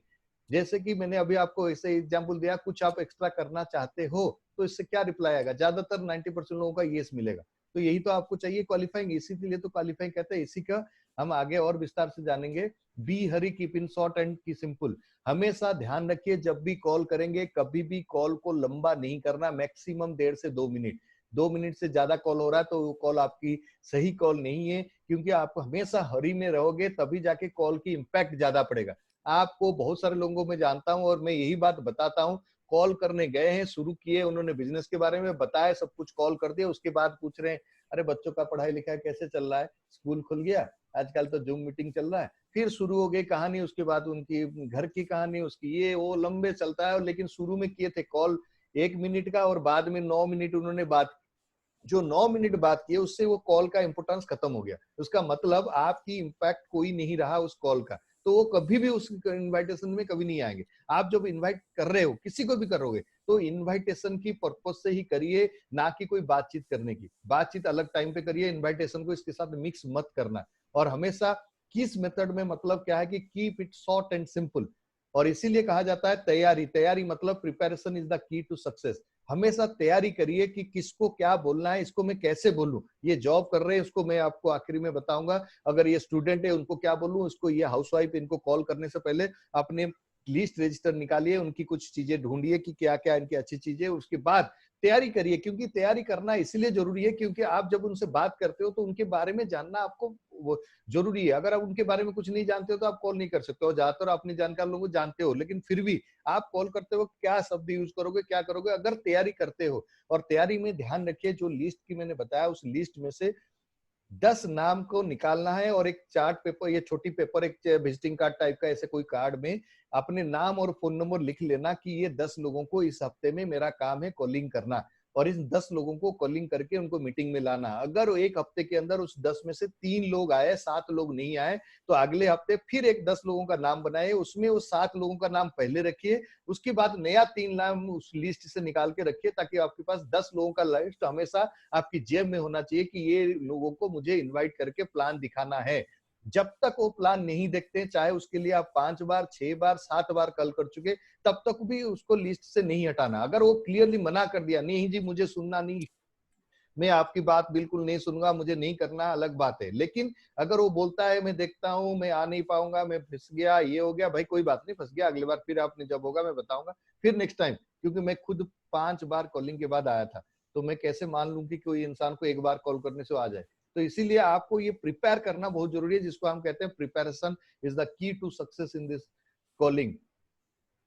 जैसे कि मैंने अभी आपको ऐसे एग्जांपल दिया, कुछ आप एक्स्ट्रा करना चाहते हो, तो इससे क्या रिप्लाई आएगा? ज्यादातर 90% लोगों का यस मिलेगा। तो यही तो आपको चाहिए, क्वालिफाइंग। इसीलिए तो क्वालिफाइंग कहते हैं। इसी का हम आगे और विस्तार से जानेंगे। Be hurry, keep in short and key simple. हमेशा ध्यान रखिए, जब भी कॉल करेंगे कभी भी कॉल को लंबा नहीं करना, मैक्सिमम 1.5 से 2 मिनट। 2 मिनट से ज्यादा कॉल हो रहा है तो वो कॉल आपकी सही कॉल नहीं है, क्योंकि आप हमेशा हरी में रहोगे तभी जाके कॉल की इंपैक्ट ज्यादा पड़ेगा। आपको बहुत सारे लोगों को मैं जानता हूं और मैं यही बात बताता हूं, कॉल करने गए हैं, शुरू किए, उन्होंने बिजनेस के बारे में बताया, सब कुछ कॉल कर दिया, उसके बाद पूछ रहे हैं अरे बच्चों का पढ़ाई लिखाई कैसे चल रहा है, स्कूल खुल गया, आजकल तो जूम मीटिंग चल रहा है, फिर शुरू हो गई कहानी, उसके बाद उनकी घर की कहानी, उसकी ये वो लंबे चलता है। लेकिन शुरू में किए थे कॉल 1 मिनट का और बाद में 9 मिनट उन्होंने बात, जो 9 मिनट बात किए उससे वो कॉल का इंपोर्टेंस खत्म हो गया। उसका मतलब आपकी इम्पैक्ट कोई नहीं रहा उस कॉल का, तो वो कभी भी उस इनविटेशन में कभी नहीं आएंगे। आप जब इनवाइट कर रहे हो, किसी को भी करोगे, तो इनविटेशन की पर्पज से ही करिए, ना कि कोई बातचीत करने की। बातचीत अलग टाइम पे करिए, इनविटेशन को इसके साथ मिक्स मत करना। और हमेशा किस मेथड में, मतलब क्या है कि keep it short and simple. और इसीलिए कहा जाता है तैयारी, तैयारी मतलब preparation is the key to success. हमेशा तैयारी करिए कि किसको क्या बोलना है, इसको मैं कैसे बोलूं। ये जॉब कर रहे हैं उसको मैं आपको आखिरी में बताऊंगा, अगर ये स्टूडेंट है उनको क्या बोलूं, उसको ये हाउसवाइफ, इनको कॉल करने से पहले अपने लिस्ट रजिस्टर निकालिए, उनकी कुछ चीजें ढूंढिए कि क्या क्या इनकी अच्छी चीजें, उसके बाद तैयारी करिए। क्योंकि तैयारी करना इसलिए जरूरी है क्योंकि आप जब उनसे बात करते हो तो उनके बारे में जानना आपको जरूरी है। अगर आप उनके बारे में कुछ नहीं जानते हो तो आप कॉल नहीं कर सकते हो। ज्यादातर अपने जानकार लोगों को जानते हो, लेकिन फिर भी आप कॉल करते हो क्या शब्द यूज करोगे, क्या करोगे, अगर तैयारी करते हो। और तैयारी में ध्यान रखिए, जो लिस्ट की मैंने बताया उस लिस्ट में से 10 नाम को निकालना है और एक चार्ट पेपर, ये छोटी पेपर, एक विजिटिंग कार्ड टाइप का ऐसे कोई कार्ड में अपने नाम और फोन नंबर लिख लेना कि ये 10 लोगों को इस हफ्ते में मेरा काम है कॉलिंग करना, और इस 10 लोगों को कॉलिंग करके उनको मीटिंग में लाना। अगर एक हफ्ते के अंदर उस 10 में से 3 लोग आए, 7 लोग नहीं आए, तो अगले हफ्ते फिर एक 10 लोगों का नाम बनाए, उसमें वो 7 लोगों का नाम पहले रखिए, उसके बाद नया 3 नाम उस लिस्ट से निकाल के रखिए, ताकि आपके पास 10 लोगों का लिस्ट हमेशा आपकी जेब में होना चाहिए कि ये लोगों को मुझे इनवाइट करके प्लान दिखाना है। जब तक वो प्लान नहीं देखते, चाहे उसके लिए आप 5 बार, 6 बार, 7 बार कॉल कर चुके, तब तक भी उसको लिस्ट से नहीं हटाना। अगर वो क्लियरली मना कर दिया, नहीं जी मुझे सुनना नहीं, मैं आपकी बात बिल्कुल नहीं सुनूंगा, मुझे नहीं करना, अलग बात है। लेकिन अगर वो बोलता है मैं देखता हूं, मैं आ नहीं पाऊंगा, मैं फंस गया, ये हो गया, भाई कोई बात नहीं, फंस गया, अगली बार फिर आपने जब होगा मैं बताऊंगा, फिर नेक्स्ट टाइम। क्योंकि मैं खुद 5 बार कॉलिंग के बाद आया था, तो मैं कैसे मान लूं कि कोई इंसान को एक बार कॉल करने से आ जाए। तो इसीलिए आपको ये प्रिपेयर करना बहुत जरूरी है, जिसको हम कहते हैं preparation is the key to success in this calling.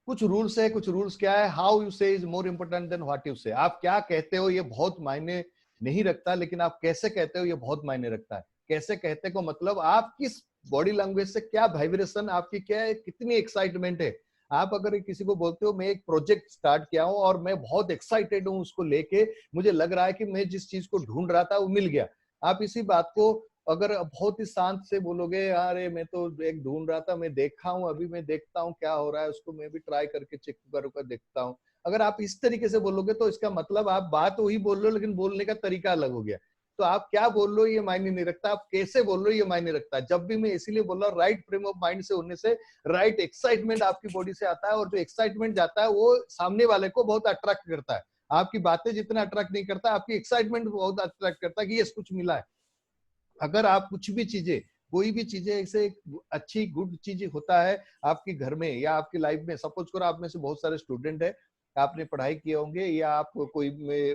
कुछ रूल्स है, कुछ रूल्स क्या है, how you say is more important than what you say. आप क्या कहते हो ये बहुत मायने नहीं रखता, लेकिन आप कैसे कहते हो ये बहुत मायने रखता है। कैसे कहते को मतलब आप किस बॉडी लैंग्वेज से, क्या वाइब्रेशन आपकी, क्या है, कितनी एक्साइटमेंट है। आप अगर किसी को बोलते हो मैं एक प्रोजेक्ट स्टार्ट किया हूं और मैं बहुत एक्साइटेड हूं उसको लेके, मुझे लग रहा है कि मैं जिस चीज को ढूंढ रहा था वो मिल गया, आप इसी बात को अगर बहुत ही शांत से बोलोगे, अरे मैं तो एक ढूंढ रहा था, मैं देखा हूं, अभी मैं देखता हूं क्या हो रहा है, उसको मैं भी ट्राई करके चेक कर देखता हूं, अगर आप इस तरीके से बोलोगे तो इसका मतलब आप बात वही बोल रहे हो लेकिन बोलने का तरीका अलग हो गया। तो आप क्या बोल रहे हो ये मायने नहीं रखता, आप कैसे बोल रहे हो ये मायने रखता है। जब भी मैं इसीलिए बोल रहा हूँ, राइट फ्रेम ऑफ माइंड से होने से राइट एक्साइटमेंट आपकी बॉडी से आता है, और जो एक्साइटमेंट जाता है वो सामने वाले को बहुत अट्रैक्ट करता है। आपकी बातें जितना अट्रैक्ट नहीं करता, आपकी एक्साइटमेंट बहुत अट्रैक्ट करता है कि ये कुछ मिला है। अगर आप कुछ भी चीजें, कोई भी चीजें ऐसे अच्छी गुड चीज होता है आपके घर में या आपकी लाइफ में, सपोज करो आप में से बहुत सारे स्टूडेंट है, आपने पढ़ाई किए होंगे या आप कोई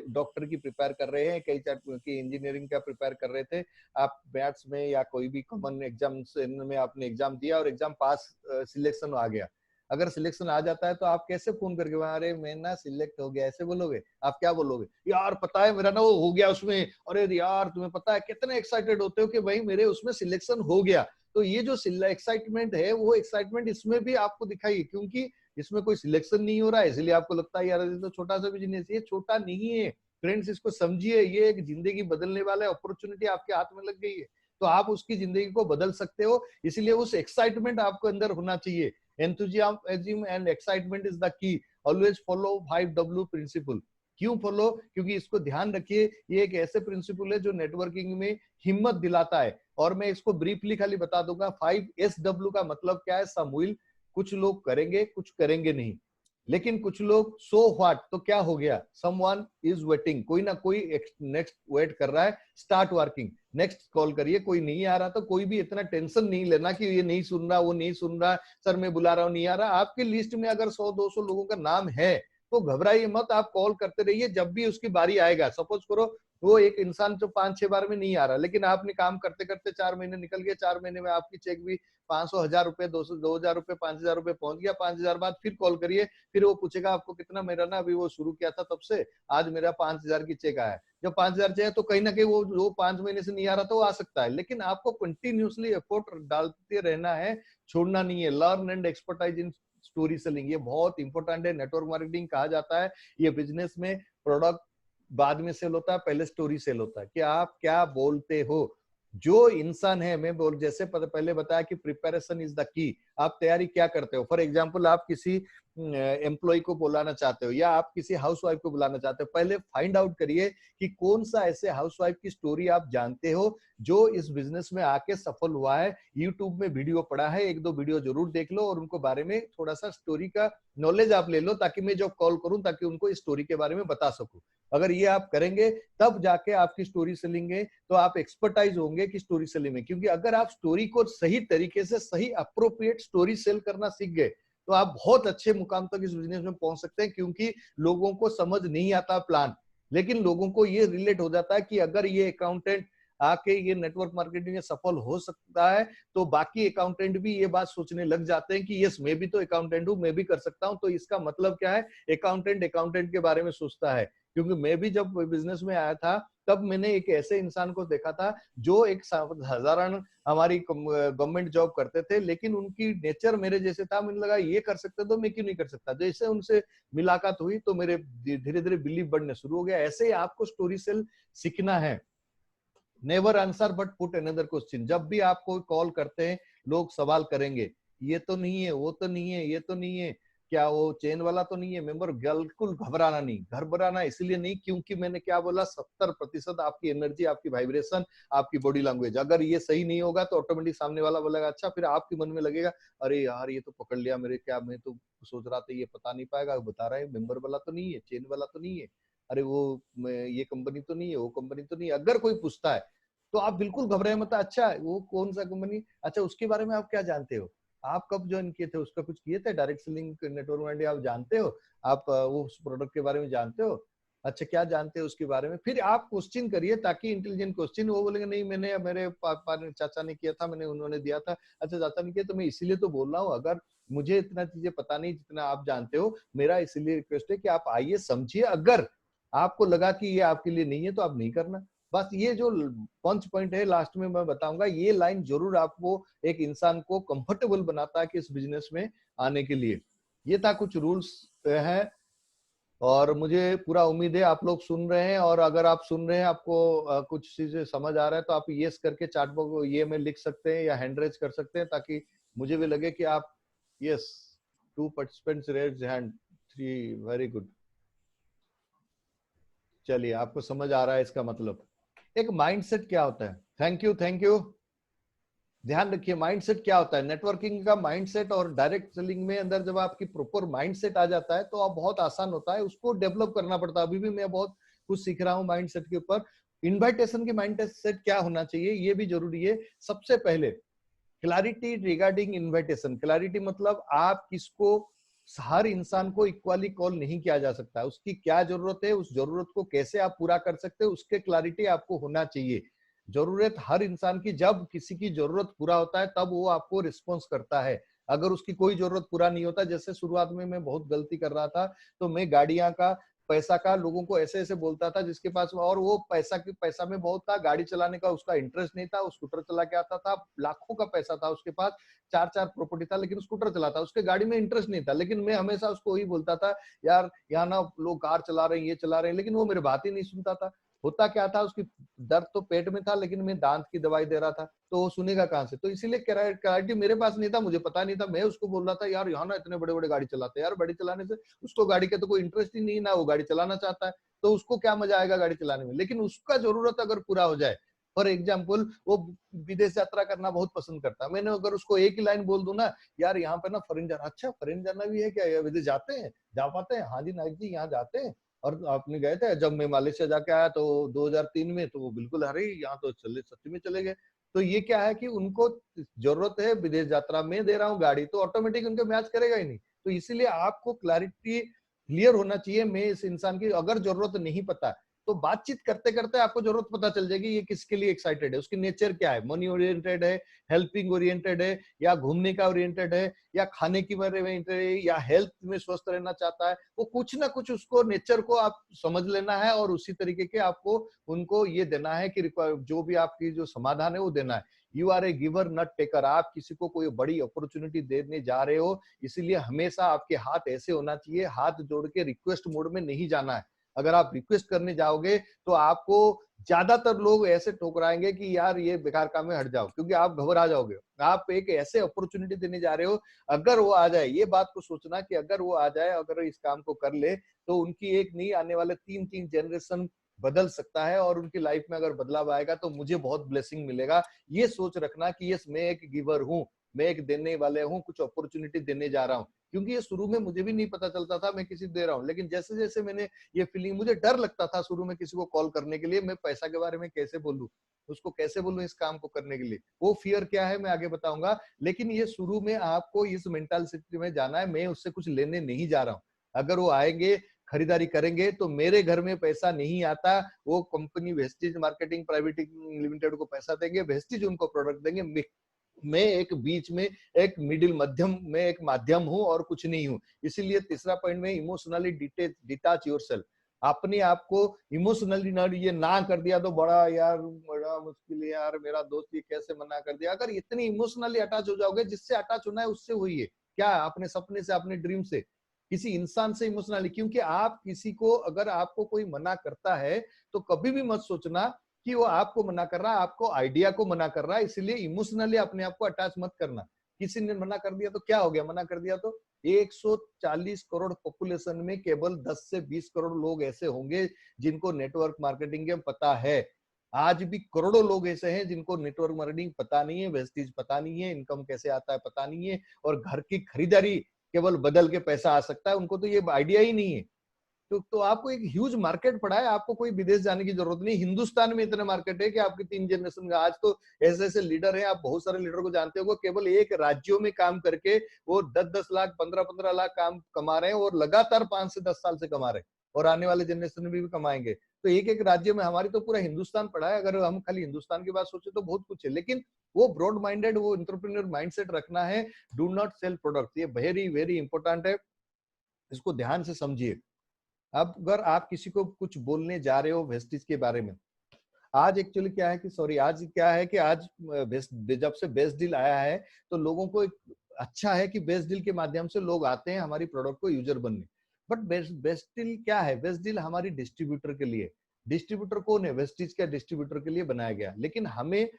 डॉक्टर की प्रिपेयर कर रहे हैं, कई की इंजीनियरिंग का प्रिपेयर कर रहे थे, आप मैथ्स में या कोई भी कॉमन एग्जाम में आपने एग्जाम दिया और एग्जाम पास, सिलेक्शन आ गया। अगर सिलेक्शन आ जाता है तो आप कैसे फोन करके, अरे मैं ना सिलेक्ट हो गया, ऐसे बोलोगे? आप क्या बोलोगे? यार पता है मेरा ना वो हो गया उसमें, अरे यार तुम्हें पता है, कितने एक्साइटेड होते हो कि भाई मेरे उसमें सिलेक्शन हो गया। तो ये जो एक्साइटमेंट है, वो एक्साइटमेंट इसमें भी आपको दिखाई, क्योंकि इसमें कोई सिलेक्शन नहीं हो रहा है, इसलिए आपको लगता है यार ये तो छोटा सा बिजनेस, ये छोटा नहीं है फ्रेंड्स, इसको समझिए, ये एक जिंदगी बदलने वाला अपॉर्चुनिटी आपके हाथ में लग गई है, तो आप उसकी जिंदगी को बदल सकते हो। इसलिए उस एक्साइटमेंट आपको अंदर होना चाहिए। Enthusiasm and excitement is the key. Always follow 5W principle. क्यों फॉलो? क्योंकि इसको ध्यान रखिए, ये एक ऐसे प्रिंसिपल है जो नेटवर्किंग में हिम्मत दिलाता है। और मैं इसको ब्रीफली खाली बता दूंगा, 5SW का मतलब क्या है? सामूहिक, कुछ लोग करेंगे, कुछ करेंगे नहीं, लेकिन कुछ लोग सो व्हाट, तो क्या हो गया, समवन इज वेटिंग, कोई ना कोई नेक्स्ट वेट कर रहा है, स्टार्ट वर्किंग, नेक्स्ट कॉल करिए। कोई नहीं आ रहा तो कोई भी इतना टेंशन नहीं लेना कि ये नहीं सुन रहा, वो नहीं सुन रहा, सर मैं बुला रहा हूँ नहीं आ रहा। आपकी लिस्ट में अगर 100-200 लोगों का नाम है तो घबराइए मत, आप कॉल करते रहिए, जब भी उसकी बारी आएगा, सपोज करो वो एक इंसान जो 5-6 बार में नहीं आ रहा, लेकिन आपने काम करते करते 4 महीने निकल गए, 4 महीने में आपकी चेक भी 500, 1000 रुपए, 200, 2000 रुपए, 5000 रुपए पहुंच गया। 5000 बाद फिर कॉल करिए, फिर वो पूछेगा आपको कितना। मेरा ना अभी वो शुरू किया था तब से आज मेरा 5000 की चेक आया है। जब 5000 चाहिए तो कहीं ना कहीं वो 5 महीने से नहीं आ रहा तो वो आ सकता है, लेकिन आपको कंटिन्यूसली एफर्ट डालते रहना है, छोड़ना नहीं है। Learn and expertise in story selling, ये बहुत इंपॉर्टेंट है। नेटवर्क मार्केटिंग कहा जाता है ये बिजनेस में प्रोडक्ट बाद में सेल होता है, पहले स्टोरी सेल होता है कि आप क्या बोलते हो। जो इंसान है, मैं बोल जैसे पहले बताया कि प्रिपरेशन इज द की। आप तैयारी क्या करते हो। फॉर एग्जांपल आप किसी एम्प्लॉय को बुलाना चाहते हो या आप किसी हाउसवाइफ को बुलाना चाहते हो, पहले फाइंड आउट करिए कि कौन सा ऐसे हाउसवाइफ की स्टोरी आप जानते हो जो इस बिजनेस में आके सफल हुआ है। यूट्यूब में वीडियो पड़ा है, 1-2 वीडियो जरूर देख लो और उनको बारे में थोड़ा सा स्टोरी का नॉलेज आप ले लो, ताकि मैं जब कॉल करूं ताकि उनको इस स्टोरी के बारे में बता सकूं। अगर ये आप करेंगे तब जाके आपकी स्टोरी सेलिंग है तो आप एक्सपर्टाइज होंगे कि स्टोरी सेलिंग में। क्योंकि अगर आप स्टोरी को सही तरीके से, सही अप्रोप्रिएट स्टोरी सेल करना सीख गए तो आप बहुत अच्छे मुकाम तक इस बिजनेस में पहुंच सकते हैं। क्योंकि लोगों को समझ नहीं आता प्लान, लेकिन लोगों को ये रिलेट हो जाता है कि अगर ये अकाउंटेंट आके ये नेटवर्क मार्केटिंग में सफल हो सकता है तो बाकी अकाउंटेंट भी ये बात सोचने लग जाते हैं कि यस, मैं भी तो अकाउंटेंट हूं, मैं भी कर सकता हूं। तो इसका मतलब क्या है, अकाउंटेंट अकाउंटेंट के बारे में सोचता है। क्योंकि मैं भी जब बिजनेस में आया था तब मैंने एक ऐसे इंसान को देखा था जो एक साधारण हमारी गवर्नमेंट जॉब करते थे, लेकिन उनकी नेचर मेरे जैसे था। मुझे लगा ये कर सकते तो मैं क्यों नहीं कर सकता। जैसे उनसे मुलाकात हुई तो मेरे धीरे धीरे बिलीव बढ़ने शुरू हो गया। ऐसे ही आपको स्टोरी सेल सीखना है। Never answer but put another question. जब भी आपको कॉल करते हैं लोग सवाल करेंगे, ये तो नहीं है, वो तो नहीं है, ये तो नहीं है, क्या वो चेन वाला तो नहीं है। मेंबर बिल्कुल घबराना नहीं, घबराना इसलिए नहीं क्योंकि मैंने क्या बोला, 70% आपकी एनर्जी, आपकी वाइब्रेशन, आपकी बॉडी लैंग्वेज, अगर ये सही नहीं होगा तो ऑटोमेटिक सामने वाला बोलेगा अच्छा। फिर आपके मन में लगेगा अरे यार ये तो पकड़ लिया मेरे, क्या मैं तो सोच रहा था ये पता नहीं पाएगा, बता रहा है मेंबर वाला तो नहीं है, चेन वाला तो नहीं है, अरे वो ये कंपनी तो नहीं है, वो कंपनी तो नहीं है। अगर कोई पूछता है तो आप बिल्कुल घबराए मत। अच्छा वो कौन सा कंपनी, अच्छा उसके बारे में आप क्या जानते हो, आप कब ज्वाइन किए थे, उसका कुछ किए थे, डायरेक्ट सेलिंग नेटवर्क मार्केटिंग आप जानते हो, आप वो उस प्रोडक्ट के बारे में जानते हो, अच्छा क्या जानते हो उसके बारे में। फिर आप क्वेश्चन करिए ताकि इंटेलिजेंट क्वेश्चन। वो बोलेंगे नहीं मैंने, मेरे पापा ने, चाचा ने किया था, मैंने उन्होंने दिया था। अच्छा चाचा ने किया तो मैं इसीलिए तो बोल रहा हूँ, अगर मुझे इतना चीजें पता नहीं जितना आप जानते हो, मेरा इसीलिए रिक्वेस्ट है कि आप आइए समझिए। अगर आपको लगा कि ये आपके लिए नहीं है तो आप नहीं करना। बस ये जो पंच पॉइंट है लास्ट में मैं बताऊंगा, ये लाइन जरूर आपको एक इंसान को कंफर्टेबल बनाता है कि इस बिजनेस में आने के लिए। ये था कुछ रूल्स है और मुझे पूरा उम्मीद है आप लोग सुन रहे हैं। और अगर आप सुन रहे हैं, आपको कुछ चीजें समझ आ रहा है तो आप यस करके चैट बॉक्स ये में लिख सकते हैं या हैंड रेज कर सकते हैं, ताकि मुझे भी लगे कि आप yes. 2 participants raise hand, 3 very good. चलिए आपको समझ आ रहा है इसका मतलब। एक माइंडसेट क्या होता है, थैंक यू थैंक यू। ध्यान रखिए माइंडसेट क्या होता है। नेटवर्किंग का माइंडसेट और डायरेक्ट सेलिंग में अंदर जब आपकी प्रॉपर माइंडसेट आ जाता है तो आप बहुत आसान होता है, उसको डेवलप करना पड़ता है। अभी भी मैं बहुत कुछ सीख रहा हूँ माइंडसेट के ऊपर। इन्विटेशन की माइंडसेट क्या होना चाहिए ये भी जरूरी है। सबसे पहले क्लैरिटी रिगार्डिंग इन्विटेशन। क्लैरिटी मतलब आप किसको, हर इंसान को इक्वली कॉल नहीं किया जा सकता। उसकी क्या जरूरत है, उस जरूरत को कैसे आप पूरा कर सकते हो, उसके क्लैरिटी आपको होना चाहिए। जरूरत हर इंसान की, जब किसी की जरूरत पूरा होता है तब वो आपको रिस्पॉन्स करता है। अगर उसकी कोई जरूरत पूरा नहीं होता, जैसे शुरुआत में मैं बहुत गलती कर रहा था, तो मैं गाड़ियां का, पैसा का लोगों को ऐसे ऐसे बोलता था जिसके पास, और वो पैसा में बहुत था, गाड़ी चलाने का उसका इंटरेस्ट नहीं था, वो स्कूटर चला के आता था, लाखों का पैसा था उसके पास, 4 प्रॉपर्टी था, लेकिन स्कूटर चलाता, उसके गाड़ी में इंटरेस्ट नहीं था। लेकिन मैं हमेशा उसको वही बोलता था यार यहाँ ना लोग कार चला रहे हैं, ये चला रहे हैं, लेकिन वो मेरी बात ही नहीं सुनता था। होता क्या था, उसकी दर्द तो पेट में था लेकिन मैं दांत की दवाई दे रहा था, तो वो सुनेगा कहां से। तो इसीलिए क्लैरिटी मेरे पास नहीं था, मुझे पता नहीं था। मैं उसको बोल रहा था यार यहाँ ना इतने बड़े बड़े गाड़ी चलाते हैं, यार गाड़ी चलाने से उसको गाड़ी का तो कोई इंटरेस्ट ही नहीं, ना वो गाड़ी चलाना चाहता है, तो उसको क्या मजा आएगा गाड़ी चलाने में। लेकिन उसका जरूरत अगर पूरा हो जाए, फॉर एग्जाम्पल वो विदेश यात्रा करना बहुत पसंद करता है, मैंने अगर उसको एक ही लाइन बोल दूं ना, यार यहाँ पे ना फॉरेन जाना, अच्छा फॉरेन जाना भी है क्या, विदेश जाते हैं, जा पाते हैं, हाँ जी नायक जी यहाँ जाते हैं। और आपने गए थे, जब मैं मालয়েशिया जाके आया तो 2003 में, तो वो बिल्कुल अरे यहाँ तो चले, सच में चले गए। तो ये क्या है कि उनको जरूरत है विदेश यात्रा में दे रहा हूँ गाड़ी, तो ऑटोमेटिक उनको मैच करेगा ही नहीं। तो इसीलिए आपको क्लैरिटी क्लियर होना चाहिए। मैं इस इंसान की अगर जरूरत नहीं पता तो बातचीत करते करते आपको जरूरत पता चल जाएगी ये किसके लिए एक्साइटेड है, उसकी नेचर क्या है, मनी ओरिएंटेड है, हेल्पिंग ओरिएंटेड है, या घूमने का ओरिएंटेड है, या खाने की बारे में है, या हेल्थ में स्वस्थ रहना चाहता है। वो कुछ ना कुछ उसको नेचर को आप समझ लेना है और उसी तरीके के आपको उनको ये देना है कि जो भी आपकी जो समाधान है वो देना है। You are a giver not taker. आप किसी को कोई बड़ी अपॉर्चुनिटी देने जा रहे हो, इसीलिए हमेशा आपके हाथ ऐसे होना चाहिए, हाथ जोड़ के रिक्वेस्ट मोड में नहीं जाना है। अगर आप रिक्वेस्ट करने जाओगे तो आपको ज्यादातर लोग ऐसे ठुकराएंगे कि यार ये बेकार काम है, हट जाओ, क्योंकि आप घबरा जाओगे। आप एक ऐसे अपॉर्चुनिटी देने जा रहे हो, अगर वो आ जाए, ये बात को सोचना कि अगर वो आ जाए, अगर इस काम को कर ले, तो उनकी एक नहीं, आने वाले 3 जनरेशन बदल सकता है, और उनकी लाइफ में अगर बदलाव आएगा तो मुझे बहुत ब्लेसिंग मिलेगा। ये सोच रखना कि यस, मैं एक गिवर हूँ, मैं एक देने वाले हूँ, कुछ अपॉर्चुनिटी देने जा रहा हूँ। क्योंकि ये शुरू में मुझे भी नहीं पता चलता था मैं किसी दे रहा हूँ, लेकिन जैसे जैसे मैंने ये फीलिंग, मुझे डर लगता था शुरू में किसी को कॉल करने के लिए, मैं पैसा के बारे में कैसे बोलूं, उसको कैसे बोलूं इस काम को करने के लिए। वो फियर क्या है मैं आगे बताऊंगा, लेकिन ये शुरू में आपको इस मेंटालिटी में जाना है, मैं उससे कुछ लेने नहीं जा रहा हूँ। अगर वो आएंगे, खरीदारी करेंगे, तो मेरे घर में पैसा नहीं आता, वो company Vestige marketing private limited को पैसा देंगे, वेस्टिज उनको प्रोडक्ट देंगे। मैं एक बीच में एक मिडिल मध्यम में एक माध्यम हूं और कुछ नहीं हूं। इसीलिए तीसरा पॉइंट में इमोशनली डिटैच योरसेल्फ। अपने आप को इमोशनली ये ना कर दिया तो बड़ा यार, बड़ा मुश्किल है यार, मेरा दोस्त ये कैसे मना कर दिया। अगर इतनी इमोशनली अटैच हो जाओगे, जिससे अटैच होना है उससे होइए, क्या अपने सपने से, अपने ड्रीम से, किसी इंसान से इमोशनली। क्योंकि आप किसी को, अगर आपको कोई मना करता है तो कभी भी मत सोचना कि वो आपको मना कर रहा है, आपको आइडिया को मना कर रहा है। इसलिए इमोशनली अपने आप को अटैच मत करना। किसी ने मना कर दिया तो क्या हो गया, मना कर दिया तो 140 करोड़ पॉपुलेशन में केवल 10 से 20 करोड़ लोग ऐसे होंगे जिनको नेटवर्क मार्केटिंग के पता है। आज भी करोड़ों लोग ऐसे हैं जिनको नेटवर्क मार्केटिंग पता नहीं है, वेस्टिज पता नहीं है, इनकम कैसे आता है पता नहीं है, और घर की खरीदारी केवल बदल के पैसा आ सकता है, उनको तो ये आइडिया ही नहीं है। तो आपको एक ह्यूज मार्केट पड़ा है, आपको कोई विदेश जाने की जरूरत नहीं। हिंदुस्तान में इतना मार्केट है कि आपकी 3 जनरेशन का, आज तो ऐसे ऐसे लीडर हैं, आप बहुत सारे लीडर को जानते हो, केवल एक राज्यों में काम करके वो 10-10 लाख 15-15 लाख काम कमा रहे हैं, और लगातार 5 से 10 साल से कमा रहे हैं, और आने वाले जनरेशन में भी कमाएंगे। तो एक एक राज्य में, हमारी तो पूरा हिंदुस्तान पड़ा है। अगर हम खाली हिंदुस्तान की बात सोचे तो बहुत कुछ है, लेकिन वो ब्रॉड माइंडेड, वो एंटरप्रेन्योर माइंडसेट रखना है। डू नॉट सेल प्रोडक्ट, ये वेरी वेरी इंपॉर्टेंट है, इसको ध्यान से समझिए। अब अगर आप किसी को कुछ बोलने जा रहे हो वेस्टिज के बारे में, आज एक्चुअली क्या है कि आज क्या है कि आज जब से बेस्ट डील आया है, तो लोगों को एक अच्छा है कि बेस्ट डील के माध्यम से लोग आते हैं हमारी प्रोडक्ट को यूजर बनने। बट बेस्ट डील क्या है? बेस्ट डील हमारी डिस्ट्रीब्यूटर के लिए। डिस्ट्रीब्यूटर कौन है? वेस्टिज का डिस्ट्रीब्यूटर के लिए बनाया गया। लेकिन हमें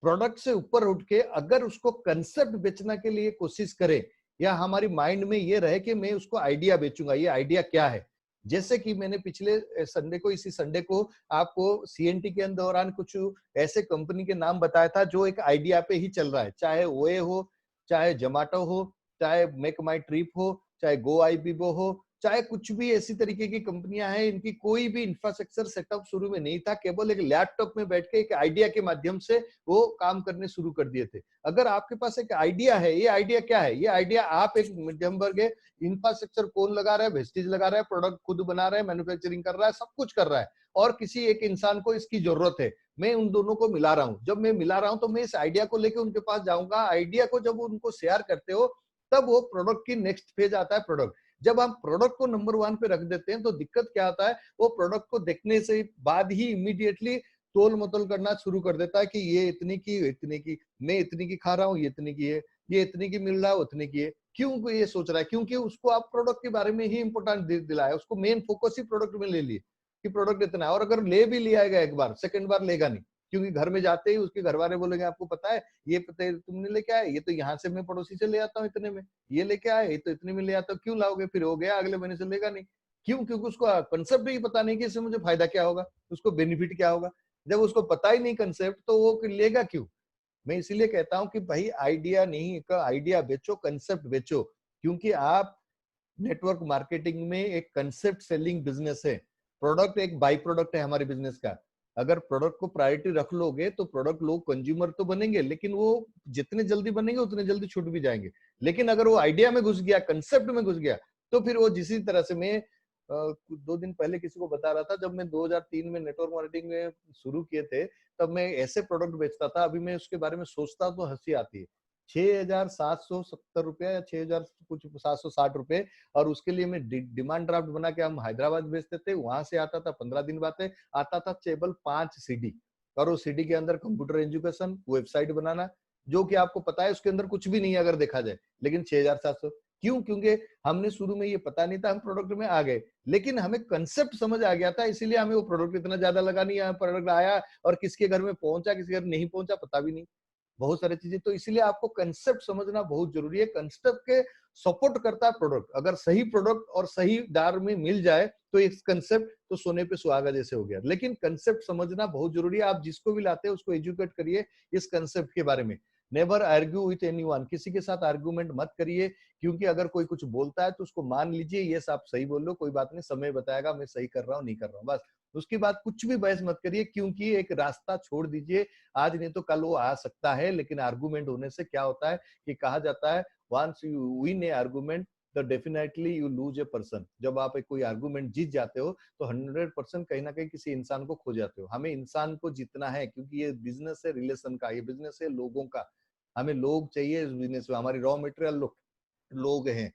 प्रोडक्ट से ऊपर उठ के अगर उसको कंसेप्ट बेचने के लिए कोशिश करें, या हमारी माइंड में ये रहे कि मैं उसको आइडिया बेचूंगा, ये आइडिया क्या है। जैसे कि मैंने पिछले संडे को, इसी संडे को आपको सीएनटी के दौरान कुछ ऐसे कंपनी के नाम बताया था जो एक आइडिया पे ही चल रहा है, चाहे ओए हो, चाहे जोमैटो हो, चाहे मेक माई ट्रिप हो, चाहे गो आई बीबो हो, चाहे कुछ भी ऐसी तरीके की कंपनियां हैं, इनकी कोई भी इंफ्रास्ट्रक्चर सेटअप शुरू में नहीं था, केवल एक लैपटॉप में बैठ के एक आइडिया के माध्यम से वो काम करने शुरू कर दिए थे। अगर आपके पास एक आइडिया है, ये आइडिया क्या है? ये आइडिया, आप एक मध्यम वर्ग है, इंफ्रास्ट्रक्चर कौन लगा रहा है? वेस्टिज लगा रहा है, प्रोडक्ट खुद बना रहा है, मैन्युफैक्चरिंग कर रहा है, सब कुछ कर रहा है, और किसी एक इंसान को इसकी जरूरत है। मैं उन दोनों को मिला रहा हूँ। जब मैं मिला रहा हूँ तो मैं इस आइडिया को लेकर उनके पास जाऊंगा। आइडिया को जब उनको शेयर करते हो, तब वो प्रोडक्ट की नेक्स्ट फेज आता है प्रोडक्ट। जब हम प्रोडक्ट को नंबर 1 पे रख देते हैं तो दिक्कत क्या आता है? वो प्रोडक्ट को देखने से बाद ही इमीडिएटली तोल मतोल करना शुरू कर देता है कि ये इतनी की, इतनी की, मैं इतनी की खा रहा हूँ, ये इतनी की है, ये इतनी की मिल रहा है, उतनी की है। क्यों ये सोच रहा है? क्योंकि उसको आप प्रोडक्ट के बारे में ही इंपोर्टेंट दिलाया, उसको मेन फोकस ही प्रोडक्ट में ले लिए कि प्रोडक्ट इतना है। और अगर ले भी लिया गया एक बार, सेकंड बार लेगा नहीं, क्योंकि घर में जाते ही उसके घर वाले बोलेंगे आपको पता है, ये पता है तुमने लेके आए, ये तो यहाँ से मैं पड़ोसी से ले आता हूँ इतने में, ये लेके आए, ये तो इतने में ले आता हूँ, क्यों लाओगे? फिर हो गया, अगले महीने से लेगा नहीं। क्यों? क्योंकि उसको कंसेप्ट ही पता नहीं कि इससे मुझे फायदा क्या होगा, उसको बेनिफिट क्या होगा। जब उसको पता ही नहीं कंसेप्ट, तो वो लेगा क्यों? मैं इसीलिए कहता हूं कि भाई आइडिया नहीं, आइडिया बेचो, कंसेप्ट बेचो। क्योंकि आप नेटवर्क मार्केटिंग में एक कंसेप्ट सेलिंग बिजनेस है, प्रोडक्ट एक बाई प्रोडक्ट है हमारे बिजनेस का। अगर प्रोडक्ट को प्रायोरिटी रख लोगे तो प्रोडक्ट लोग कंज्यूमर तो बनेंगे, लेकिन वो जितने जल्दी बनेंगे उतने जल्दी छूट भी जाएंगे। लेकिन अगर वो आइडिया में घुस गया, कंसेप्ट में घुस गया, तो फिर वो जिस तरह से मैं 2 दिन पहले किसी को बता रहा था, जब मैं 2003 में नेटवर्क मार्केटिंग में शुरू किए थे, तब मैं ऐसे प्रोडक्ट बेचता था। अभी मैं उसके बारे में सोचता तो हंसी आती है। 6,770 रुपया या 6,000 कुछ 760 रुपए, और उसके लिए मैं डिमांड ड्राफ्ट बना के हम हैदराबाद भेजते थे। वहां से आता था 15 दिन बाद आता था केवल 5 सीडी, और उस सीडी के अंदर कंप्यूटर एजुकेशन, वेबसाइट बनाना, जो कि आपको पता है उसके अंदर कुछ भी नहीं है अगर देखा जाए, लेकिन 6,700। क्यों? क्योंकि हमने शुरू में ये पता नहीं था, हम प्रोडक्ट में आ गए, लेकिन हमें कंसेप्ट समझ आ गया था, इसीलिए हमें वो प्रोडक्ट इतना ज्यादा लगा नहीं। प्रोडक्ट आया और किसके घर में पहुंचा, किसके घर नहीं पहुंचा, पता भी नहीं, बहुत सारी चीजें। तो इसीलिए आपको कंसेप्ट समझना बहुत जरूरी है। कंसेप्ट के सपोर्ट करता है प्रोडक्ट। अगर सही प्रोडक्ट और सही दार में मिल जाए तो इस कंसेप्ट तो सोने पे सुहागा जैसे हो गया। लेकिन कंसेप्ट समझना बहुत जरूरी है। आप जिसको भी लाते हैं उसको एजुकेट करिए इस कंसेप्ट के बारे में। नेवर आर्ग्यू विथ एनीवन, किसी के साथ आर्गुमेंट मत करिए, क्योंकि अगर कोई कुछ बोलता है तो उसको मान लीजिए, ये आप सही बोल लो, कोई बात नहीं, समय बताएगा मैं सही कर रहा हूँ नहीं कर रहा हूँ, बस। उसके बाद कुछ भी बहस मत करिए, क्योंकि एक रास्ता छोड़ दीजिए। आज नहीं तो कल वो आ सकता है, लेकिन आर्गुमेंट होने से क्या होता है कि कहा जाता है once you win a argument तो definitely you lose a person. जब आप कोई आर्गुमेंट जीत जाते हो तो 100% कहीं ना कहीं किसी इंसान को खो जाते हो। हमें इंसान को जीतना है, क्योंकि ये बिजनेस है रिलेशन का, ये बिजनेस है लोगों का। हमें लोग चाहिए इस बिजनेस में, हमारी रॉ मटेरियल लोग हैं।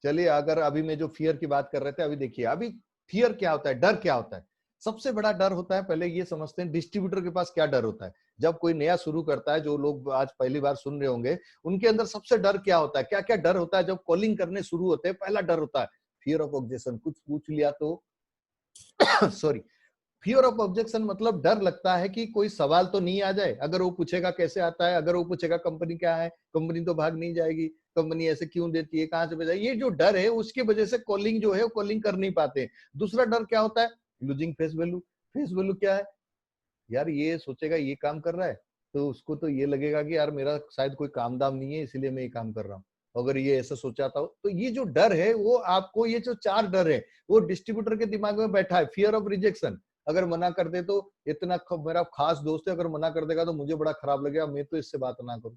चलिए, अगर अभी मैं जो फियर की बात कर रहे थे, अभी देखिए, अभी फियर क्या होता है, डर क्या होता है। सबसे बड़ा डर होता है, पहले ये समझते हैं डिस्ट्रीब्यूटर के पास क्या डर होता है। जब कोई नया शुरू करता है, जो लोग आज पहली बार सुन रहे होंगे, उनके अंदर सबसे डर क्या होता है, क्या क्या डर होता है जब कॉलिंग करने शुरू होते हैं। पहला डर होता है फियर ऑफ ऑब्जेक्शन, कुछ पूछ लिया तो सॉरी, फियर ऑफ ऑब्जेक्शन मतलब डर लगता है कि कोई सवाल तो नहीं आ जाए, अगर वो पूछेगा कैसे आता है, अगर वो पूछेगा कंपनी क्या है, कंपनी तो भाग नहीं जाएगी, कंपनी ऐसे क्यों देती है, कहां से भेजा, ये जो डर है उसकी वजह से कॉलिंग जो है वो कॉलिंग कर नहीं पाते। दूसरा डर क्या होता है, losing face value. Face value क्या है, यार ये सोचेगा ये काम कर रहा है तो उसको तो ये लगेगा कि यार मेरा शायद कोई काम दाम नहीं है, इसलिए मैं ये काम कर रहा हूँ। अगर ये ऐसा सोचा था, तो ये जो डर है वो आपको, ये जो 4 डर है वो डिस्ट्रीब्यूटर के दिमाग में बैठा है। फियर ऑफ रिजेक्शन, अगर मना कर दे तो इतना मेरा खास दोस्त है, अगर मना कर देगा तो मुझे बड़ा खराब लगेगा, मैं तो इससे बात ना करूं।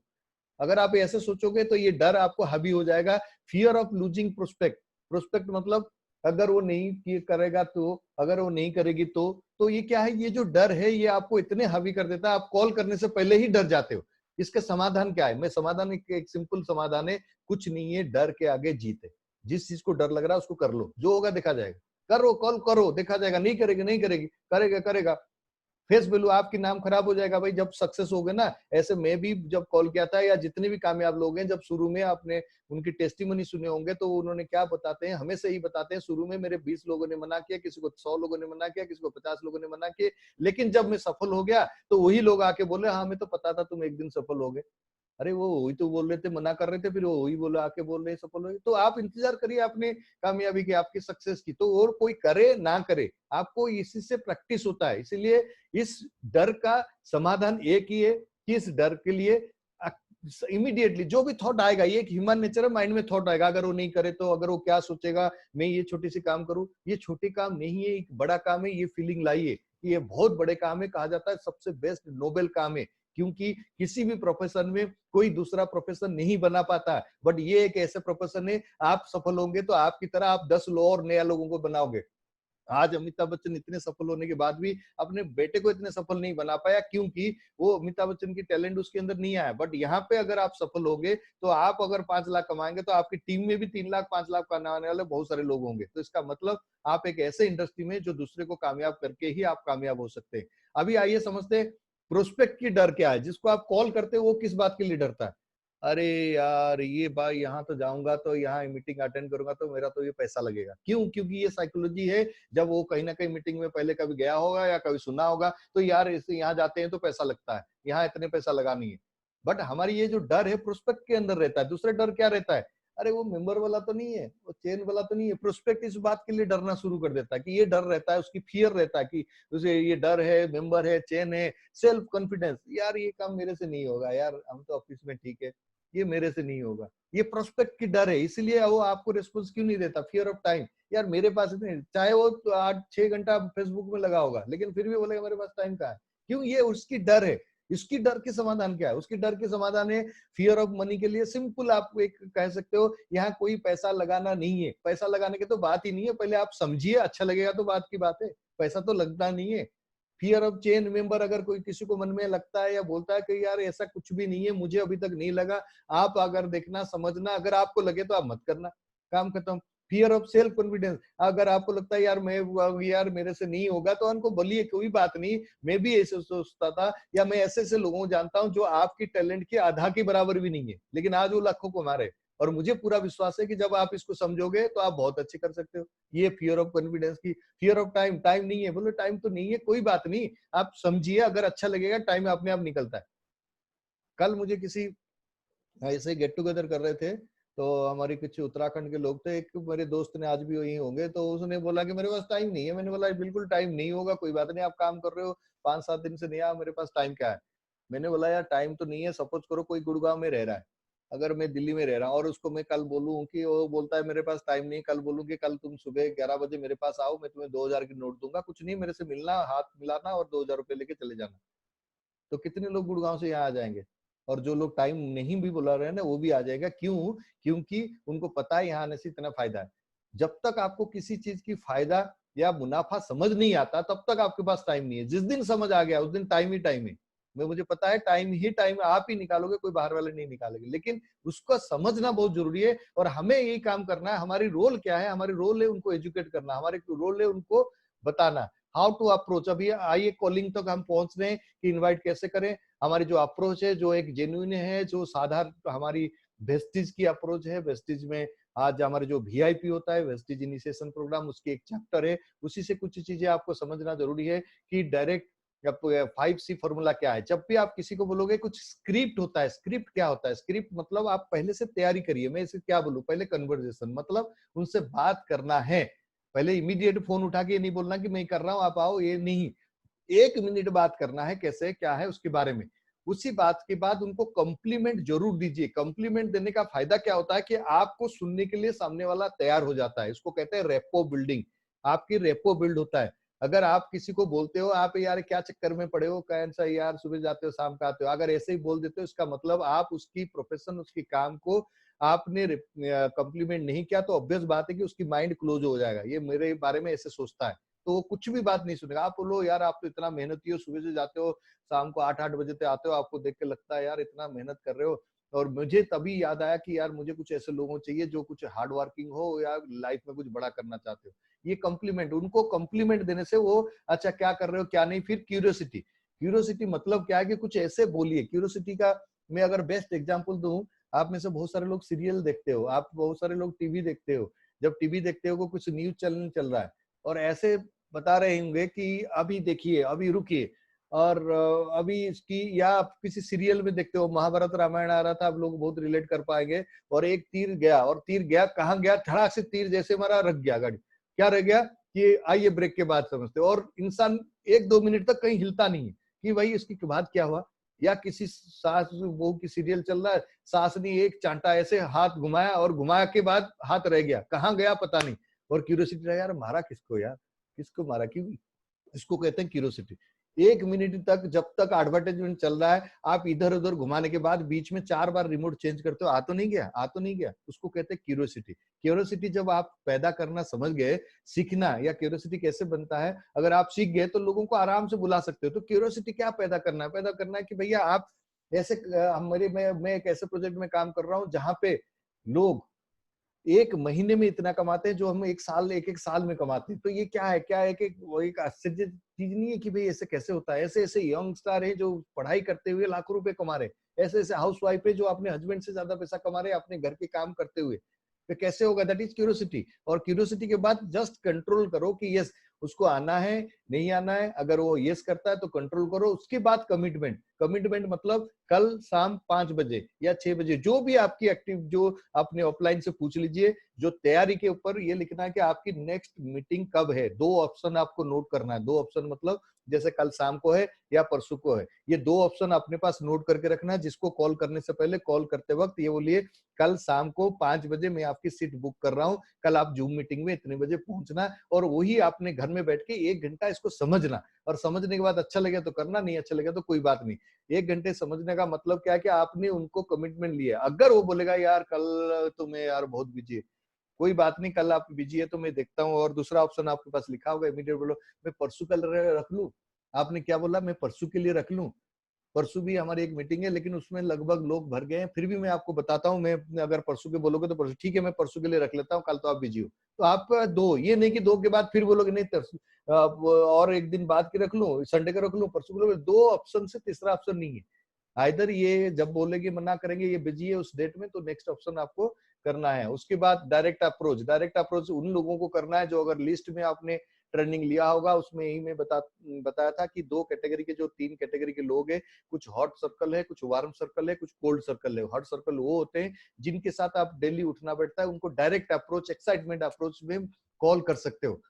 अगर आप ऐसे सोचोगे तो ये डर आपको हावी हो जाएगा। Fear of losing prospect, prospect मतलब अगर वो नहीं करेगा तो, अगर वो नहीं करेगी तो ये क्या है, ये जो डर है ये आपको इतने हावी कर देता है, आप कॉल करने से पहले ही डर जाते हो। इसका समाधान क्या है, मैं समाधान एक सिंपल समाधान है, कुछ नहीं है, डर के आगे जीत है। जिस चीज को डर लग रहा है उसको कर लो, जो होगा देखा जाएगा। करो, कॉल करो, देखा जाएगा। नहीं करेगी, नहीं करेगी, करेगा करेगा। फेस वैल्यू, आपकी नाम खराब हो जाएगा भाई जब सक्सेस हो गए ना। ऐसे मैं भी जब कॉल किया था, या जितने भी कामयाब लोग हैं, जब शुरू में आपने उनकी टेस्टिमनी सुने होंगे तो उन्होंने क्या बताते हैं, हमेशा ही बताते हैं, शुरू में मेरे 20 लोगों ने मना किया, किसी को 100 लोगों ने मना किया, किसी को 50 लोगों ने मना किया, लेकिन जब मैं सफल हो गया तो वही लोग आके बोले हाँ हमें तो पता था तुम एक दिन सफल हो गए। अरे वो वही तो बोल रहे थे, मना कर रहे थे, फिर वो वही बोला आके बोल रहे सफल हो। तो आप इंतजार करिए अपने कामयाबी की, आपकी सक्सेस की। तो और कोई करे ना करे, आपको इसी से प्रैक्टिस होता है। इसीलिए इस डर का समाधान एक ही है कि इस डर के लिए इमीडिएटली जो भी थॉट आएगा, ये एक ह्यूमन नेचर है, माइंड में थॉट आएगा, अगर वो नहीं करे तो, अगर वो क्या सोचेगा, मैं ये छोटी सी काम करूं, ये छोटी काम नहीं है, एक बड़ा काम है। ये फीलिंग लाइए, ये बहुत बड़े काम है, कहा जाता है सबसे बेस्ट नोबेल काम है, क्योंकि किसी भी प्रोफेशन में कोई दूसरा प्रोफेशन नहीं बना पाता। बट ये एक ऐसे प्रोफेशन है, आप सफल होंगे तो आपकी तरह आप 10 और नया लोगों को बनाओगे। आज अमिताभ बच्चन इतने सफल होने के बाद भी अपने बेटे को इतने सफल नहीं बना पाया, क्योंकि वो अमिताभ बच्चन की टैलेंट उसके अंदर नहीं आया। बट यहाँ पे अगर आप सफल होगे तो आप अगर 5 लाख कमाएंगे तो आपकी टीम में भी 3 लाख 5 लाख कमाने वाले बहुत सारे लोग होंगे। तो इसका मतलब आप एक ऐसे इंडस्ट्री में जो दूसरे को कामयाब करके ही आप कामयाब हो सकते हैं। अभी आइए समझते हैं प्रोस्पेक्ट की डर क्या है। जिसको आप कॉल करते हो वो किस बात के लिए डरता है, अरे यार ये भाई यहाँ तो जाऊंगा तो यहाँ मीटिंग अटेंड करूंगा तो मेरा तो ये पैसा लगेगा। क्यों? क्योंकि ये साइकोलॉजी है, जब वो कहीं ना कहीं मीटिंग में पहले कभी गया होगा या कभी सुना होगा, तो यार इससे यहाँ जाते हैं तो पैसा लगता है, यहाँ इतने पैसा लगा नहीं है। बट हमारी ये जो डर है प्रोस्पेक्ट के अंदर रहता है। दूसरा डर क्या रहता है, अरे वो मेंबर वाला तो नहीं है, वो चेन वाला तो नहीं है। प्रोस्पेक्ट इस बात के लिए डरना शुरू कर देता है कि ये डर रहता है, उसकी फियर रहता है कि उसे ये डर है, मेंबर है, चेन है, सेल्फ कॉन्फिडेंस, यार ये काम मेरे से नहीं होगा, यार हम तो ऑफिस में ठीक है, ये मेरे से नहीं होगा। ये प्रोस्पेक्ट की डर है, इसलिए वो आपको रिस्पॉन्स क्यों नहीं देता, फियर ऑफ टाइम। यार मेरे पास इतने, चाहे वो 8-6 घंटा फेसबुक में लगा होगा, लेकिन फिर भी बोलेगा मेरे पास टाइम कहाँ है। क्यों? ये उसकी डर है। इसकी डर के समाधान क्या है? उसकी डर के समाधान है फियर ऑफ मनी के लिए सिंपल आप एक कह सकते हो, यहाँ कोई पैसा लगाना नहीं है। पैसा लगाने की तो बात ही नहीं है, पहले आप समझिए, अच्छा लगेगा तो बात की बात है, पैसा तो लगता नहीं है। फियर ऑफ चेंज, मेंबर अगर कोई किसी को मन में लगता है या बोलता है कि यार ऐसा कुछ भी नहीं है, मुझे अभी तक नहीं लगा, आप अगर देखना समझना, अगर आपको लगे तो आप मत करना, काम खत्म। फियर ऑफ सेल्फ कॉन्फिडेंस, अगर आपको लगता है यार मेरे से नहीं होगा, तो उनको बोलिए कोई बात नहीं, मैं भी ऐसे सोचता था, या मैं ऐसे ऐसे लोगों को जानता हूं जो आपकी टैलेंट के आधा के बराबर भी नहीं है, लेकिन आज वो लाखों कमा रहे। और मुझे पूरा विश्वास है कि जब आप इसको समझोगे तो आप बहुत अच्छे कर सकते हो। ये फियर ऑफ कॉन्फिडेंस की। फियर ऑफ टाइम, टाइम नहीं है, बोलो टाइम तो नहीं है, कोई बात नहीं, आप समझिए, अगर अच्छा लगेगा टाइम अपने आप निकलता है। कल मुझे किसी ऐसे गेट टुगेदर कर रहे थे, तो हमारी कुछ उत्तराखंड के लोग थे, एक मेरे दोस्त ने, आज भी वही होंगे, तो उसने बोला कि मेरे पास टाइम नहीं है। मैंने बोला बिल्कुल टाइम नहीं होगा, कोई बात नहीं, आप काम कर रहे हो 5-7 दिन से नहीं आया, मेरे पास टाइम क्या है। मैंने बोला यार टाइम तो नहीं है, सपोज करो कोई गुड़गांव में रह रहा है, अगर मैं दिल्ली में रह रहा हूँ और उसको मैं कल बोलूँ कि, वो बोलता है मेरे पास टाइम नहीं, कल बोलूँ कि कल तुम सुबह 11 बजे मेरे पास आओ, मैं तुम्हें 2000 की नोट दूंगा, कुछ नहीं, मेरे से मिलना, हाथ मिलाना और 2000 रुपए लेके चले जाना। तो कितने लोग गुड़गांव से यहाँ आ जाएंगे? और जो लोग टाइम नहीं भी बुला रहे हैं ना, वो भी आ जाएगा। क्यों? क्योंकि उनको पता है यहाँ आने से इतना फायदा है। जब तक आपको किसी चीज की फायदा या मुनाफा समझ नहीं आता, तब तक आपके पास टाइम नहीं है। जिस दिन समझ आ गया, उस दिन टाइम ही टाइम है। मुझे पता है टाइम ही टाइम आप ही निकालोगे, कोई बाहर वाले नहीं निकालेंगे, लेकिन उसको समझना बहुत जरूरी है। और हमें यही काम करना है। हमारी रोल क्या है? हमारी रोल है उनको एजुकेट करना, हमारी रोल है उनको बताना हाउ टू अप्रोच। अभी आइए कॉलिंग तक हम पहुंच रहे हैं कि इनवाइट कैसे करें। हमारी जो अप्रोच है, जो एक जेन्युइन है, जो साधारण हमारी वेस्टिज की अप्रोच है। वेस्टिज में आज हमारे जो वीआईपी होता है, वेस्टिज इनिशिएशन प्रोग्राम, उसकी एक चैप्टर है, उसी से कुछ चीजें आपको समझना जरूरी है कि डायरेक्ट 5C फॉर्मूला क्या है। जब भी आप किसी को बोलोगे, कुछ स्क्रिप्ट होता है। स्क्रिप्ट क्या होता है? स्क्रिप्ट मतलब आप पहले से तैयारी करिए। मैं इसे क्या बोलूं, पहले कन्वर्सेशन, मतलब उनसे बात करना है। पहले इमीडिएट फोन उठा के ये नहीं बोलना कि मैं कर रहा हूं आप आओ, ये नहीं। 1 मिनट बात करना है, कैसे क्या है उसके बारे में। उसी बात के बाद उनको कॉम्प्लीमेंट जरूर दीजिए। कॉम्प्लीमेंट देने का फायदा क्या होता है कि आपको सुनने के लिए सामने वाला तैयार हो जाता है। इसको कहते हैं रेपो बिल्डिंग। आपकी रेपो बिल्ड होता है। अगर आप किसी को बोलते हो, आप यार क्या चक्कर में पड़े हो, कैसा यार सुबह जाते हो शाम का आते हो, अगर ऐसे ही बोल देते हो, इसका मतलब आप उसकी प्रोफेशन, उसकी काम को आपने कॉम्प्लीमेंट नहीं किया, तो ऑब्वियस बात है कि उसकी माइंड क्लोज हो जाएगा, ये मेरे बारे में ऐसे सोचता है, तो वो कुछ भी बात नहीं सुनेगा। आप बोलो यार आप तो इतना मेहनती हो, सुबह से जाते हो, शाम को 8-8 बजे तक आते हो, आपको देख के लगता है यार इतना मेहनत कर रहे हो। और मुझे तभी याद आया कि यार मुझे कुछ ऐसे लोगों चाहिए जो कुछ हार्ड वर्किंग हो या लाइफ में कुछ बड़ा करना चाहते हो। ये कॉम्प्लीमेंट, उनको कॉम्प्लीमेंट देने से वो अच्छा क्या कर रहे हो क्या नहीं। फिर क्यूरियोसिटी। क्यूरियोसिटी मतलब क्या है कि कुछ ऐसे बोलिए। क्यूरियोसिटी का मैं अगर बेस्ट एग्जांपल दूं, आप में से बहुत सारे लोग सीरियल देखते हो, आप बहुत सारे लोग टीवी देखते हो। जब टीवी देखते हो, कुछ न्यूज चैनल चल रहा है और ऐसे बता रहे होंगे कि अभी देखिए, अभी रुकिए, और अभी इसकी, या आप किसी सीरियल में देखते हो, महाभारत रामायण आ रहा था, आप लोग बहुत रिलेट कर पाएंगे। और एक तीर गया, और तीर गया कहाँ गया, धड़ाक से तीर जैसे मारा, रख गया गाड़ी, क्या रह गया कि आइए ब्रेक के बाद समझते। और इंसान 1-2 मिनट तक कहीं हिलता नहीं है कि भाई इसके बाद क्या हुआ। या किसी सास बहू की सीरियल चल रहा है, सास ने एक चांटा ऐसे हाथ घुमाया और घुमाया के बाद हाथ रह गया, कहाँ गया पता नहीं। और क्यूरियोसिटी रहा, यार मारा किसको, यार किसको मारा, क्यों। इसको कहते हैं क्यूरियोसिटी। 1 मिनट तक जब तक एडवर्टाइजमेंट चल रहा है, आप इधर उधर घुमाने के बाद बीच में 4 बार रिमोट चेंज करते हो, आ तो नहीं गया, आ तो नहीं गया, उसको कहते हैं क्यूरियोसिटी। क्यूरियोसिटी जब आप पैदा करना समझ गए, सीखना या क्यूरियोसिटी कैसे बनता है, अगर आप सीख गए तो लोगों को आराम से बुला सकते हो। तो क्यूरियोसिटी क्या पैदा करना है? पैदा करना है कि भैया आप ऐसे, मैं एक ऐसे प्रोजेक्ट में काम कर रहा हूँ जहां पे लोग 1 महीने में इतना कमाते हैं जो हम एक साल में कमाते हैं। तो ये क्या है, वो एक आश्चर्य चीज नहीं है कि भाई ऐसे कैसे होता है। ऐसे ऐसे यंग स्टार है जो पढ़ाई करते हुए लाखों रुपए कमा रहे, ऐसे ऐसे हाउस वाइफ है जो अपने हस्बैंड से ज्यादा पैसा कमा रहे अपने घर के काम करते हुए। तो कैसे होगा? That is curiosity. और क्यूरियोसिटी के बाद जस्ट कंट्रोल करो कि यस उसको आना है नहीं आना है। अगर वो यस करता है तो कंट्रोल करो। उसके बाद कमिटमेंट। कमिटमेंट मतलब कल शाम 5 बजे या 6 बजे जो भी आपकी एक्टिव, जो आपने ऑफलाइन से पूछ लीजिए, जो तैयारी के ऊपर ये लिखना है कि आपकी नेक्स्ट मीटिंग कब है। 2 ऑप्शन आपको नोट करना है। 2 ऑप्शन मतलब जैसे कल शाम को है या परसों को है। ये 2 ऑप्शन अपने पास नोट करके रखना है, जिसको कॉल करने से पहले कॉल करते वक्त ये बोलिए कल शाम को 5 बजे मैं आपकी सीट बुक कर रहा हूँ, कल आप जूम मीटिंग में इतने बजे पहुंचना, और वही आपने घर में बैठ के 1 घंटा इसको समझना, और समझने के बाद अच्छा लगे तो करना, नहीं अच्छा लगे तो कोई बात नहीं। 1 घंटे समझने का मतलब क्या है कि आपने उनको कमिटमेंट लिया। अगर वो बोलेगा यार कल तो मैं यार बहुत बिजी है, कोई बात नहीं, कल आप बिजी है तो मैं देखता हूँ, और दूसरा ऑप्शन आपके पास लिखा होगा, इमीडिएट बोलो मैं परसों कल रख लूं। आपने क्या बोला, मैं परसों के लिए रख लूं। परसों भी हमारी एक मीटिंग है, लेकिन उसमें लगभग लोग भर गए हैं, फिर भी मैं आपको बताता हूँ, मैं अगर परसों के बोलोगे तो परसों ठीक है, मैं परसों के लिए रख लेता हूँ, कल तो आप बिजी हो। तो आप दो, ये नहीं कि 2 के बाद फिर बोलोगे नहीं और एक दिन बाद की रख लूं, संडे का रख लूं, परसों को, 2 ऑप्शन से तीसरा ऑप्शन नहीं है। आइदर ये जब बोलेंगे मना करेंगे ये बिजी है उस डेट में, तो नेक्स्ट ऑप्शन आपको करना है। उसके बाद डायरेक्ट अप्रोच उन लोगों को करना है जो, अगर लिस्ट में आपने ट्रेनिंग लिया होगा उसमें ही मैं बताया था कि 2 कैटेगरी के, जो 3 कैटेगरी के लोग हैं, कुछ हॉट सर्कल है, कुछ वार्म सर्कल है, कुछ कोल्ड सर्कल है। हॉट सर्कल वो होते हैं जिनके साथ आप डेली उठना बैठता है, उनको डायरेक्ट अप्रोच, एक्साइटमेंट अप्रोच में कॉल कर सकते हो।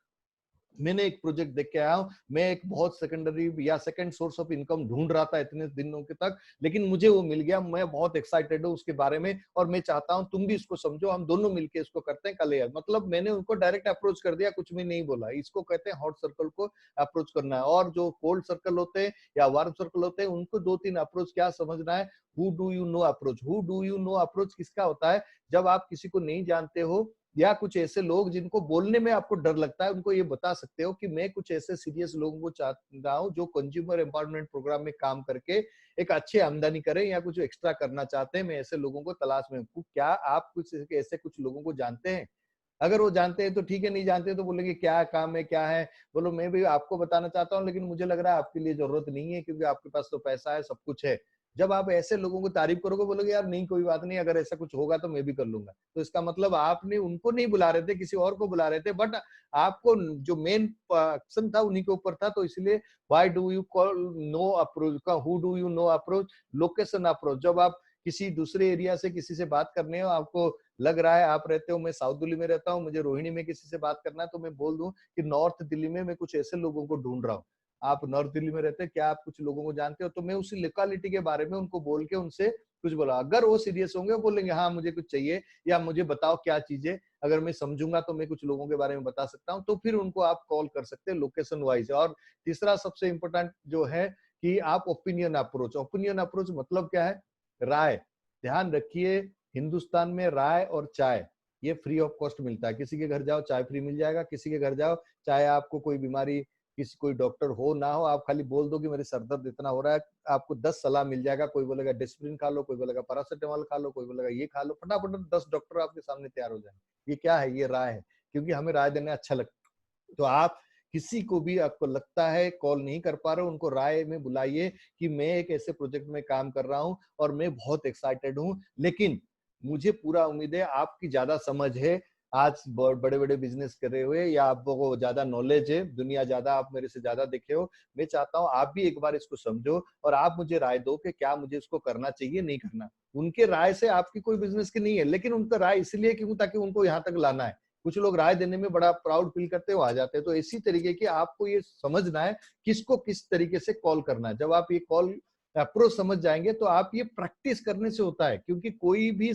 मैंने एक प्रोजेक्ट देख के आया हूँ, मैं एक बहुत सेकेंडरी या सेकंड सोर्स ऑफ इनकम ढूंढ रहा था इतने दिनों के तक, लेकिन मुझे वो मिल गया। मैं बहुत एक्साइटेड हूँ उसके बारे में, और मैं चाहता हूँ तुम भी इसको समझो, हम दोनों मिलके इसको करते हैं कल। मतलब मैंने उनको डायरेक्ट अप्रोच कर दिया, कुछ भी नहीं बोला। इसको कहते हैं हॉट सर्कल को अप्रोच करना है। और जो कोल्ड सर्कल होते हैं या वार्म सर्कल होते हैं, उनको 2-3 अप्रोच क्या समझना है। Who do you know approach. Who do you know approach किसका होता है, जब आप किसी को नहीं जानते हो, या कुछ ऐसे लोग जिनको बोलने में आपको डर लगता है, उनको ये बता सकते हो कि मैं कुछ ऐसे सीरियस लोगों को चाहता हूँ जो कंज्यूमर एम्पावरमेंट प्रोग्राम में काम करके एक अच्छी आमदनी करें या कुछ एक्स्ट्रा करना चाहते हैं। मैं ऐसे लोगों को तलाश में हूँ। क्या आप कुछ ऐसे कुछ लोगों को जानते हैं? अगर वो जानते हैं तो ठीक है, नहीं जानते तो बोलेंगे क्या काम है, क्या है। बोलो मैं भी आपको बताना चाहता हूँ, लेकिन मुझे लग रहा है आपके लिए जरूरत नहीं है, क्योंकि आपके पास तो पैसा है, सब कुछ है। जब आप ऐसे लोगों को तारीफ करोगे, बोलोगे यार नहीं कोई बात नहीं, अगर ऐसा कुछ होगा तो मैं भी कर लूंगा, तो इसका मतलब आपने उनको नहीं बुला रहे थे, किसी और को बुला रहे थे, बट आपको जो मेन पर्सन था उन्हीं के ऊपर था। तो इसलिए why do you call know approach का, who do you know approach, location approach. जब आप किसी दूसरे एरिया से किसी से बात करने हो, आपको लग रहा है, आप रहते हो, मैं साउथ दिल्ली में रहता हूँ, मुझे रोहिणी में किसी से बात करना है, तो मैं बोल दूं कि नॉर्थ दिल्ली में मैं कुछ ऐसे लोगों को ढूंढ रहा हूँ, आप नॉर्थ दिल्ली में रहते हैं, क्या आप कुछ लोगों को जानते हो? तो मैं उसी लोकेलिटी के बारे में उनको बोल के उनसे कुछ बोला। अगर वो सीरियस होंगे, वो बोलेंगे हाँ मुझे कुछ चाहिए, या मुझे बताओ क्या चीजें, अगर मैं समझूंगा तो मैं कुछ लोगों के बारे में बता सकता हूँ, तो फिर उनको आप कॉल कर सकते हैं लोकेशन वाइज। और तीसरा सबसे इंपॉर्टेंट जो है कि आप ओपिनियन अप्रोच। ओपिनियन अप्रोच मतलब क्या है? राय। ध्यान रखिए, हिंदुस्तान में राय और चाय ये फ्री ऑफ कॉस्ट मिलता है। किसी के घर जाओ चाय फ्री मिल जाएगा, किसी के घर जाओ, चाहे आपको कोई बीमारी, किसी कोई डॉक्टर हो ना हो, आप खाली बोल दो कि मेरे सर दर्द इतना हो रहा है, आपको 10 सलाह मिल जाएगा। कोई बोलेगा डिस्प्रिन खा लो, कोई बोलेगा पैरासिटामोल खा लो, कोई बोलेगा ये खा लो, फटाफट 10 डॉक्टर आपके सामने तैयार हो जाएंगे। ये क्या है? ये राय है, क्योंकि हमें राय देना अच्छा लगता है। तो आप किसी को भी आपको लगता है कॉल नहीं कर पा रहे हो, उनको राय में बुलाइए कि मैं एक ऐसे प्रोजेक्ट में काम कर रहा हूं और मैं बहुत एक्साइटेड हूं, लेकिन मुझे पूरा उम्मीद है आपकी ज्यादा समझ है, आज बड़े बड़े बिजनेस कर रहे हुए, या आपको ज्यादा नॉलेज है, दुनिया ज्यादा, आप मेरे से ज्यादा देखे हो। मैं चाहता हूं आप भी एक बार इसको समझो और आप मुझे राय दो कि क्या मुझे इसको करना चाहिए, नहीं करना। उनके राय से आपकी कोई बिजनेस की नहीं है, लेकिन उनका राय इसलिए क्यों, ताकि उनको यहाँ तक लाना है। कुछ लोग राय देने में बड़ा प्राउड फील करते हो, आ जाते हैं। तो इसी तरीके की आपको ये समझना है किसको किस तरीके से कॉल करना है। जब आप ये कॉल अप्रोच समझ जाएंगे तो आप ये प्रैक्टिस करने से होता है, क्योंकि कोई भी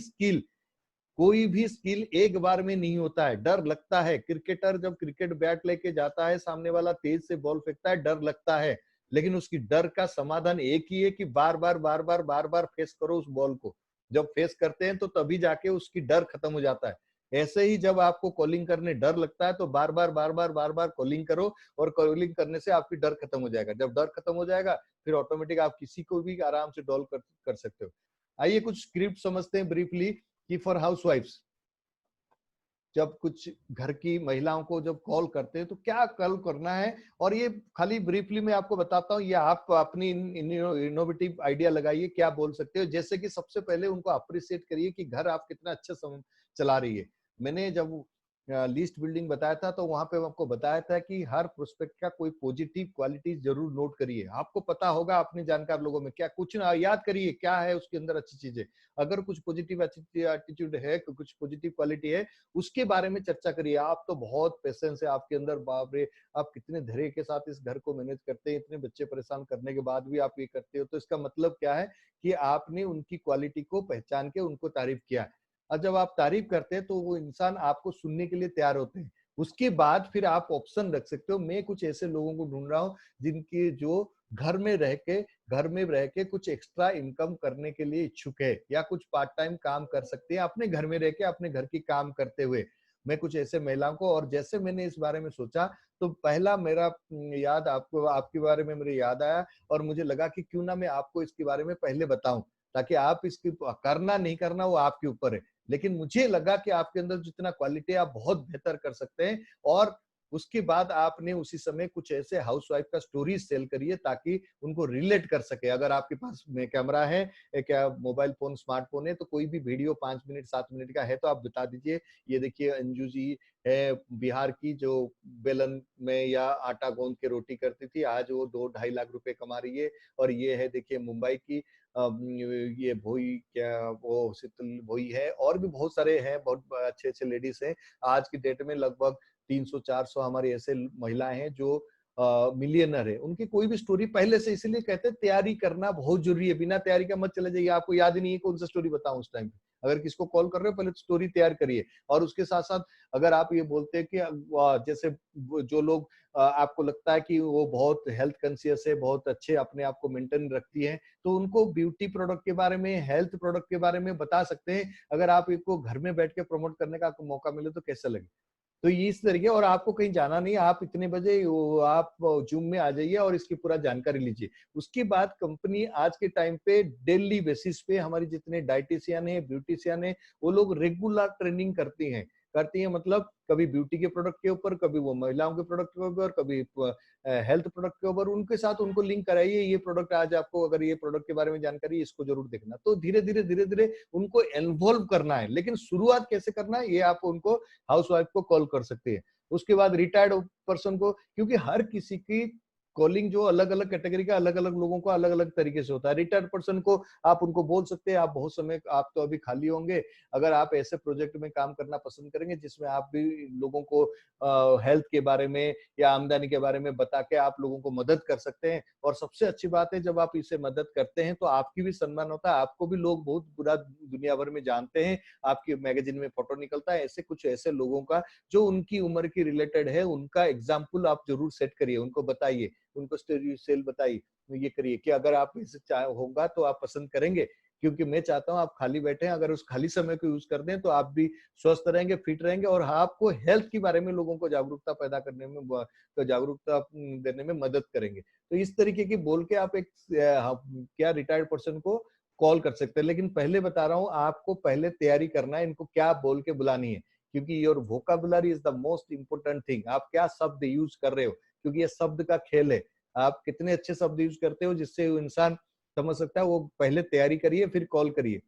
स्किल एक बार में नहीं होता है। डर लगता है, क्रिकेटर जब क्रिकेट बैट लेके जाता है, सामने वाला तेज से बॉल फेंकता है, डर लगता है, लेकिन उसकी डर का समाधान एक ही है कि बार बार फेस करो उस बॉल को। जब फेस करते हैं तो तभी जाके उसकी डर खत्म हो जाता है। ऐसे ही जब आपको कॉलिंग करने डर लगता है तो बार बार कॉलिंग करो, और कॉलिंग करने से आपकी डर खत्म हो जाएगा। जब डर खत्म हो जाएगा फिर ऑटोमेटिक आप किसी को भी आराम से डॉल कर सकते हो। आइए कुछ स्क्रिप्ट समझते हैं ब्रीफली कि फॉर हाउसवाइफ्स, जब कुछ घर की महिलाओं को जब कॉल करते हैं तो क्या कॉल करना है। और ये खाली ब्रीफली मैं आपको बताता हूँ, ये आप अपनी इनोवेटिव आइडिया लगाइए, क्या बोल सकते हो। जैसे कि सबसे पहले उनको अप्रिशिएट करिए कि घर आप कितना अच्छा चला रही है। मैंने जब लिस्ट बिल्डिंग बताया था, तो वहां पे आपको बताया था कि हर प्रोस्पेक्ट का कोई पॉजिटिव क्वालिटी जरूर नोट करिए। आपको पता होगा अपने जानकार लोगों में क्या कुछ ना याद करिए क्या है उसके अंदर अच्छी चीजें। अगर कुछ पॉजिटिव एटीट्यूड है, कुछ पॉजिटिव क्वालिटी है, उसके बारे में चर्चा करिए। आप तो बहुत पेशेंस है आपके अंदर, बाप रे, आप कितने धैर्य के साथ इस घर को मैनेज करते हैं, इतने बच्चे परेशान करने के बाद भी आप ये करते हो। तो इसका मतलब क्या है कि आपने उनकी क्वालिटी को पहचान के उनको तारीफ किया। और जब आप तारीफ करते हैं तो वो इंसान आपको सुनने के लिए तैयार होते हैं। उसके बाद फिर आप ऑप्शन रख सकते हो, मैं कुछ ऐसे लोगों को ढूंढ रहा हूँ जिनकी जो घर में रह के कुछ एक्स्ट्रा इनकम करने के लिए इच्छुक है, या कुछ पार्ट टाइम काम कर सकते हैं अपने घर में रह के, अपने घर की काम करते हुए। मैं कुछ ऐसे महिलाओं को, और जैसे मैंने इस बारे में सोचा तो पहला मेरा याद आपको आपके बारे में मेरे याद आया, और मुझे लगा कि क्यों ना मैं आपको इसके बारे में पहले बताऊं, ताकि आप इसकी करना नहीं करना वो आपके ऊपर है। लेकिन मुझे लगा कि आपके अंदर जितना क्वालिटी है आप बहुत बेहतर कर सकते हैं। और उसके बाद आपने उसी समय कुछ ऐसे हाउसवाइफ का स्टोरी सेल करिए ताकि उनको रिलेट कर सके। अगर आपके पास में कैमरा है, क्या मोबाइल फोन स्मार्टफोन है, तो कोई भी वीडियो 5 मिनट 7 मिनट का है तो आप बता दीजिए, ये देखिए अंजू जी है बिहार की, जो बेलन में या आटा गूंद के रोटी करती थी, आज वो 2-2.5 लाख रुपए कमा रही है। और ये है देखिए मुंबई की ये भोई, क्या वो शीतल भोई है, और भी बहुत सारे हैं, बहुत अच्छे अच्छे लेडीज हैं। आज की डेट में लगभग 300-400 हमारी ऐसे महिलाएं हैं जो मिलियनर है। उनकी कोई भी स्टोरी पहले से, इसीलिए कहते हैं तैयारी करना बहुत जरूरी है। बिना तैयारी का मत चले जाइए, आपको याद ही नहीं है कौन सा स्टोरी बताऊं उस टाइम पे। अगर किसको कॉल कर रहे हो पहले तो स्टोरी तैयार करिए। और उसके साथ साथ अगर आप ये बोलते हैं कि जैसे जो लोग आपको लगता है कि वो बहुत हेल्थ कॉन्शियस है, बहुत अच्छे अपने आप को मेंटेन रखती है, तो उनको ब्यूटी प्रोडक्ट के बारे में, हेल्थ प्रोडक्ट के बारे में बता सकते हैं। अगर आप इसको घर में बैठ के प्रमोट करने का मौका मिले तो कैसा लगे। तो ये इस तरीके, और आपको कहीं जाना नहीं, आप इतने बजे आप जूम में आ जाइए और इसकी पूरा जानकारी लीजिए। उसके बाद कंपनी आज के टाइम पे डेली बेसिस पे हमारी जितने डाइटिशियन है, ब्यूटिशियन है, वो लोग रेगुलर ट्रेनिंग करती हैं मतलब कभी ब्यूटी के प्रोडक्ट के ऊपर, कभी वो महिलाओं के प्रोडक्ट के ऊपर, कभी हेल्थ प्रोडक्ट के ऊपर। उनके साथ उनको लिंक कराइए, ये प्रोडक्ट आज आपको, अगर ये प्रोडक्ट के बारे में जानकारी, इसको जरूर देखना। तो धीरे धीरे उनको इन्वॉल्व करना है। लेकिन शुरुआत कैसे करना है ये आप उनको हाउसवाइफ को कॉल कर सकते हैं। उसके बाद रिटायर्ड पर्सन को, क्योंकि हर किसी की कॉलिंग जो अलग अलग कैटेगरी का, अलग अलग लोगों को अलग अलग तरीके से होता है। रिटायर्ड पर्सन को आप उनको बोल सकते हैं, आप बहुत समय, आप तो अभी खाली होंगे, अगर आप ऐसे प्रोजेक्ट में काम करना पसंद करेंगे जिसमें आप भी लोगों को हेल्थ के बारे में या आमदनी के बारे में बता के आप लोगों को मदद कर सकते हैं। और सबसे अच्छी बात है, जब आप इसे मदद करते हैं तो आपकी भी सम्मान होता है, आपको भी लोग बहुत पूरा दुनिया भर में जानते हैं, आपके मैगजीन में फोटो निकलता है। ऐसे कुछ ऐसे लोगों का जो उनकी उम्र की रिलेटेड है, उनका एग्जाम्पल आप जरूर सेट करिए, उनको बताइए, उनको स्टोरी सेल बताइए, ये करिए कि अगर आप इसे होगा तो आप पसंद करेंगे। क्योंकि मैं चाहता हूं आप खाली बैठे हैं, अगर उस खाली समय को यूज कर दें तो आप भी स्वस्थ रहेंगे, फिट रहेंगे, और आपको हेल्थ के बारे में लोगों को जागरूकता पैदा करने में, तो जागरूकता देने में मदद करेंगे। तो इस तरीके की बोल के आप एक क्या रिटायर्ड पर्सन को कॉल कर सकते हैं। लेकिन पहले बता रहा हूँ, आपको पहले तैयारी करना है, इनको क्या बोल के बुलानी है, क्योंकि your vocabulary is the most important thing. आप क्या शब्द यूज कर रहे हो, क्योंकि ये शब्द का खेल है। आप कितने अच्छे शब्द यूज करते हो जिससे वो इंसान समझ सकता है, वो पहले तैयारी करिए फिर कॉल करिए।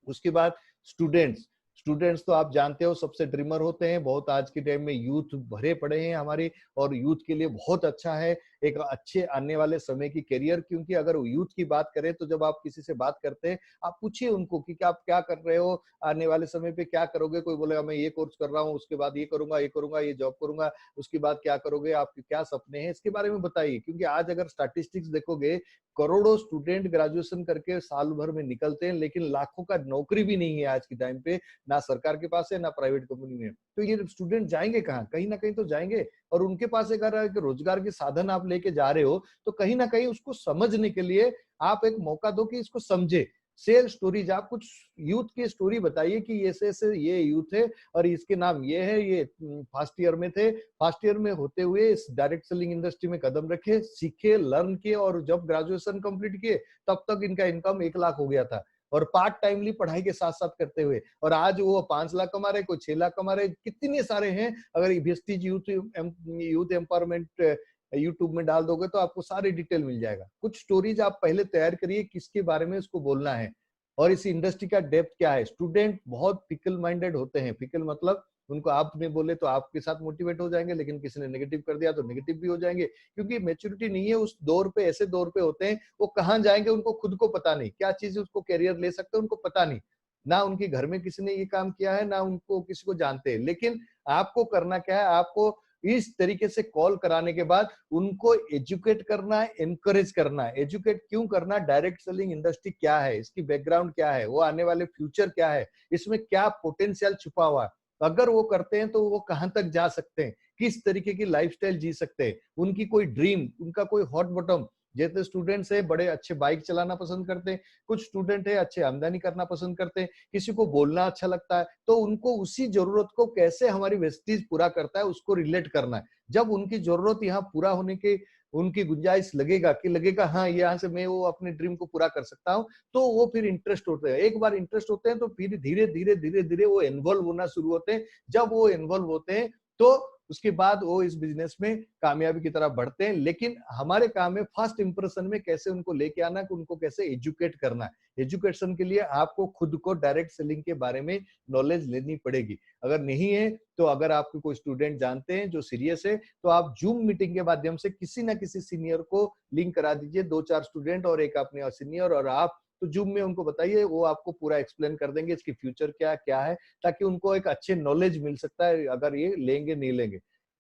उसके बाद स्टूडेंट्स तो आप जानते हो सबसे ड्रीमर होते हैं। बहुत आज के टाइम में यूथ भरे पड़े हैं हमारे, और यूथ के लिए बहुत अच्छा है एक अच्छे आने वाले समय की करियर। क्योंकि अगर यूथ की बात करें तो जब आप किसी से बात करते हैं, आप पूछिए उनको कि आप क्या कर रहे हो, आने वाले समय पे क्या करोगे। कोई बोलेगा मैं ये कोर्स कर रहा हूँ, उसके बाद ये करूंगा, ये जॉब करूंगा, उसके बाद क्या करोगे, आपके क्या सपने हैं, इसके बारे में बताइए। क्योंकि आज अगर स्टैटिस्टिक्स देखोगे, करोड़ों स्टूडेंट ग्रेजुएशन करके साल भर में निकलते हैं, लेकिन लाखों का नौकरी भी नहीं है आज के टाइम पे, ना सरकार के पास है ना प्राइवेट कंपनी में। तो ये स्टूडेंट जाएंगे कहाँ, कहीं ना कहीं तो जाएंगे। और उनके पास अगर एक रोजगार के साधन आप लेके जा रहे हो, तो कहीं ना कहीं उसको समझने के लिए आप एक मौका दो कि इसको समझे। शेयर स्टोरीज, आप कुछ यूथ की स्टोरी बताइए कि ऐसे ये यूथ है और इसके नाम ये है, ये फर्स्ट ईयर में थे, फर्स्ट ईयर में होते हुए इस डायरेक्ट सेलिंग इंडस्ट्री में कदम रखे, सीखे, लर्न किए, और जब ग्रेजुएशन कंप्लीट किए तब तक इनका इनकम 1 लाख हो गया था, और पार्ट टाइमली पढ़ाई के साथ साथ करते हुए। और आज वो 5 लाख कमा रहे, कोई 6 लाख कमा रहे, कितने सारे हैं। अगर वेस्टीज यूथ एम्पावरमेंट यूट्यूब में डाल दोगे तो आपको सारी डिटेल मिल जाएगा। कुछ स्टोरीज आप पहले तैयार करिए, किसके बारे में इसको बोलना है और इस इंडस्ट्री का डेप्थ क्या है। स्टूडेंट बहुत फिकल माइंडेड होते हैं, फिकल मतलब उनको आपने बोले तो आपके साथ मोटिवेट हो जाएंगे, लेकिन किसी ने नेगेटिव कर दिया तो नेगेटिव भी हो जाएंगे, क्योंकि मैच्योरिटी नहीं है उस दौर पे। ऐसे दौर पे होते हैं वो कहाँ जाएंगे उनको खुद को पता नहीं, क्या चीज उसको कैरियर ले सकते हैं उनको पता नहीं, ना उनके घर में किसी ने ये काम किया है, ना उनको किसी को जानते हैं। लेकिन आपको करना क्या है, आपको इस तरीके से कॉल कराने के बाद उनको एजुकेट करना है, एनकरेज करना है। एजुकेट क्यों करना? डायरेक्ट सेलिंग इंडस्ट्री क्या है, इसकी बैकग्राउंड क्या है, वो आने वाले फ्यूचर क्या है, इसमें क्या पोटेंशियल छुपा हुआ है। अगर वो करते हैं तो वो कहां तक जा सकते हैं, किस तरीके की लाइफस्टाइल जी सकते हैं, उनकी कोई ड्रीम, उनका कोई हॉट बॉटम। जैसे स्टूडेंट्स है बड़े अच्छे बाइक चलाना पसंद करते हैं, कुछ स्टूडेंट है अच्छे आमदनी करना पसंद करते हैं, किसी को बोलना अच्छा लगता है, तो उनको उसी जरूरत को कैसे हमारी वेस्टीज पूरा करता है उसको रिलेट करना है। जब उनकी जरूरत यहाँ पूरा होने के उनकी गुंजाइश लगेगा हाँ यहाँ से मैं वो अपने ड्रीम को पूरा कर सकता हूँ, तो वो फिर इंटरेस्ट होते हैं। एक बार इंटरेस्ट होते हैं तो फिर धीरे धीरे धीरे धीरे वो इन्वॉल्व होना शुरू होते हैं। जब वो इन्वॉल्व होते हैं तो उसके बाद वो इस बिजनेस में कामयाबी की तरफ बढ़ते हैं। लेकिन हमारे काम है फर्स्ट इंप्रेशन में कैसे उनको लेके आना, उनको कैसे एजुकेट करना है। एजुकेशन के लिए आपको खुद को डायरेक्ट सेलिंग के बारे में नॉलेज लेनी पड़ेगी। अगर नहीं है तो अगर आपको कोई स्टूडेंट जानते हैं जो सीरियस है, तो आप जूम मीटिंग के माध्यम से किसी ना किसी सीनियर को लिंक करा दीजिए, 2-4 स्टूडेंट और एक अपने सीनियर और आप, तो जूम में उनको बताइए, वो आपको पूरा एक्सप्लेन कर देंगे इसकी फ्यूचर क्या क्या है, ताकि उनको एक अच्छे नॉलेज मिल सकता है अगर ये लेंगे नहीं लेंगे।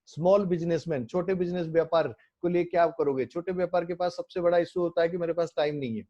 स्मॉल बिजनेसमैन, छोटे बिजनेस व्यापार को लिए क्या करोगे? छोटे व्यापार के पास सबसे बड़ा इशू होता है कि मेरे पास टाइम नहीं है।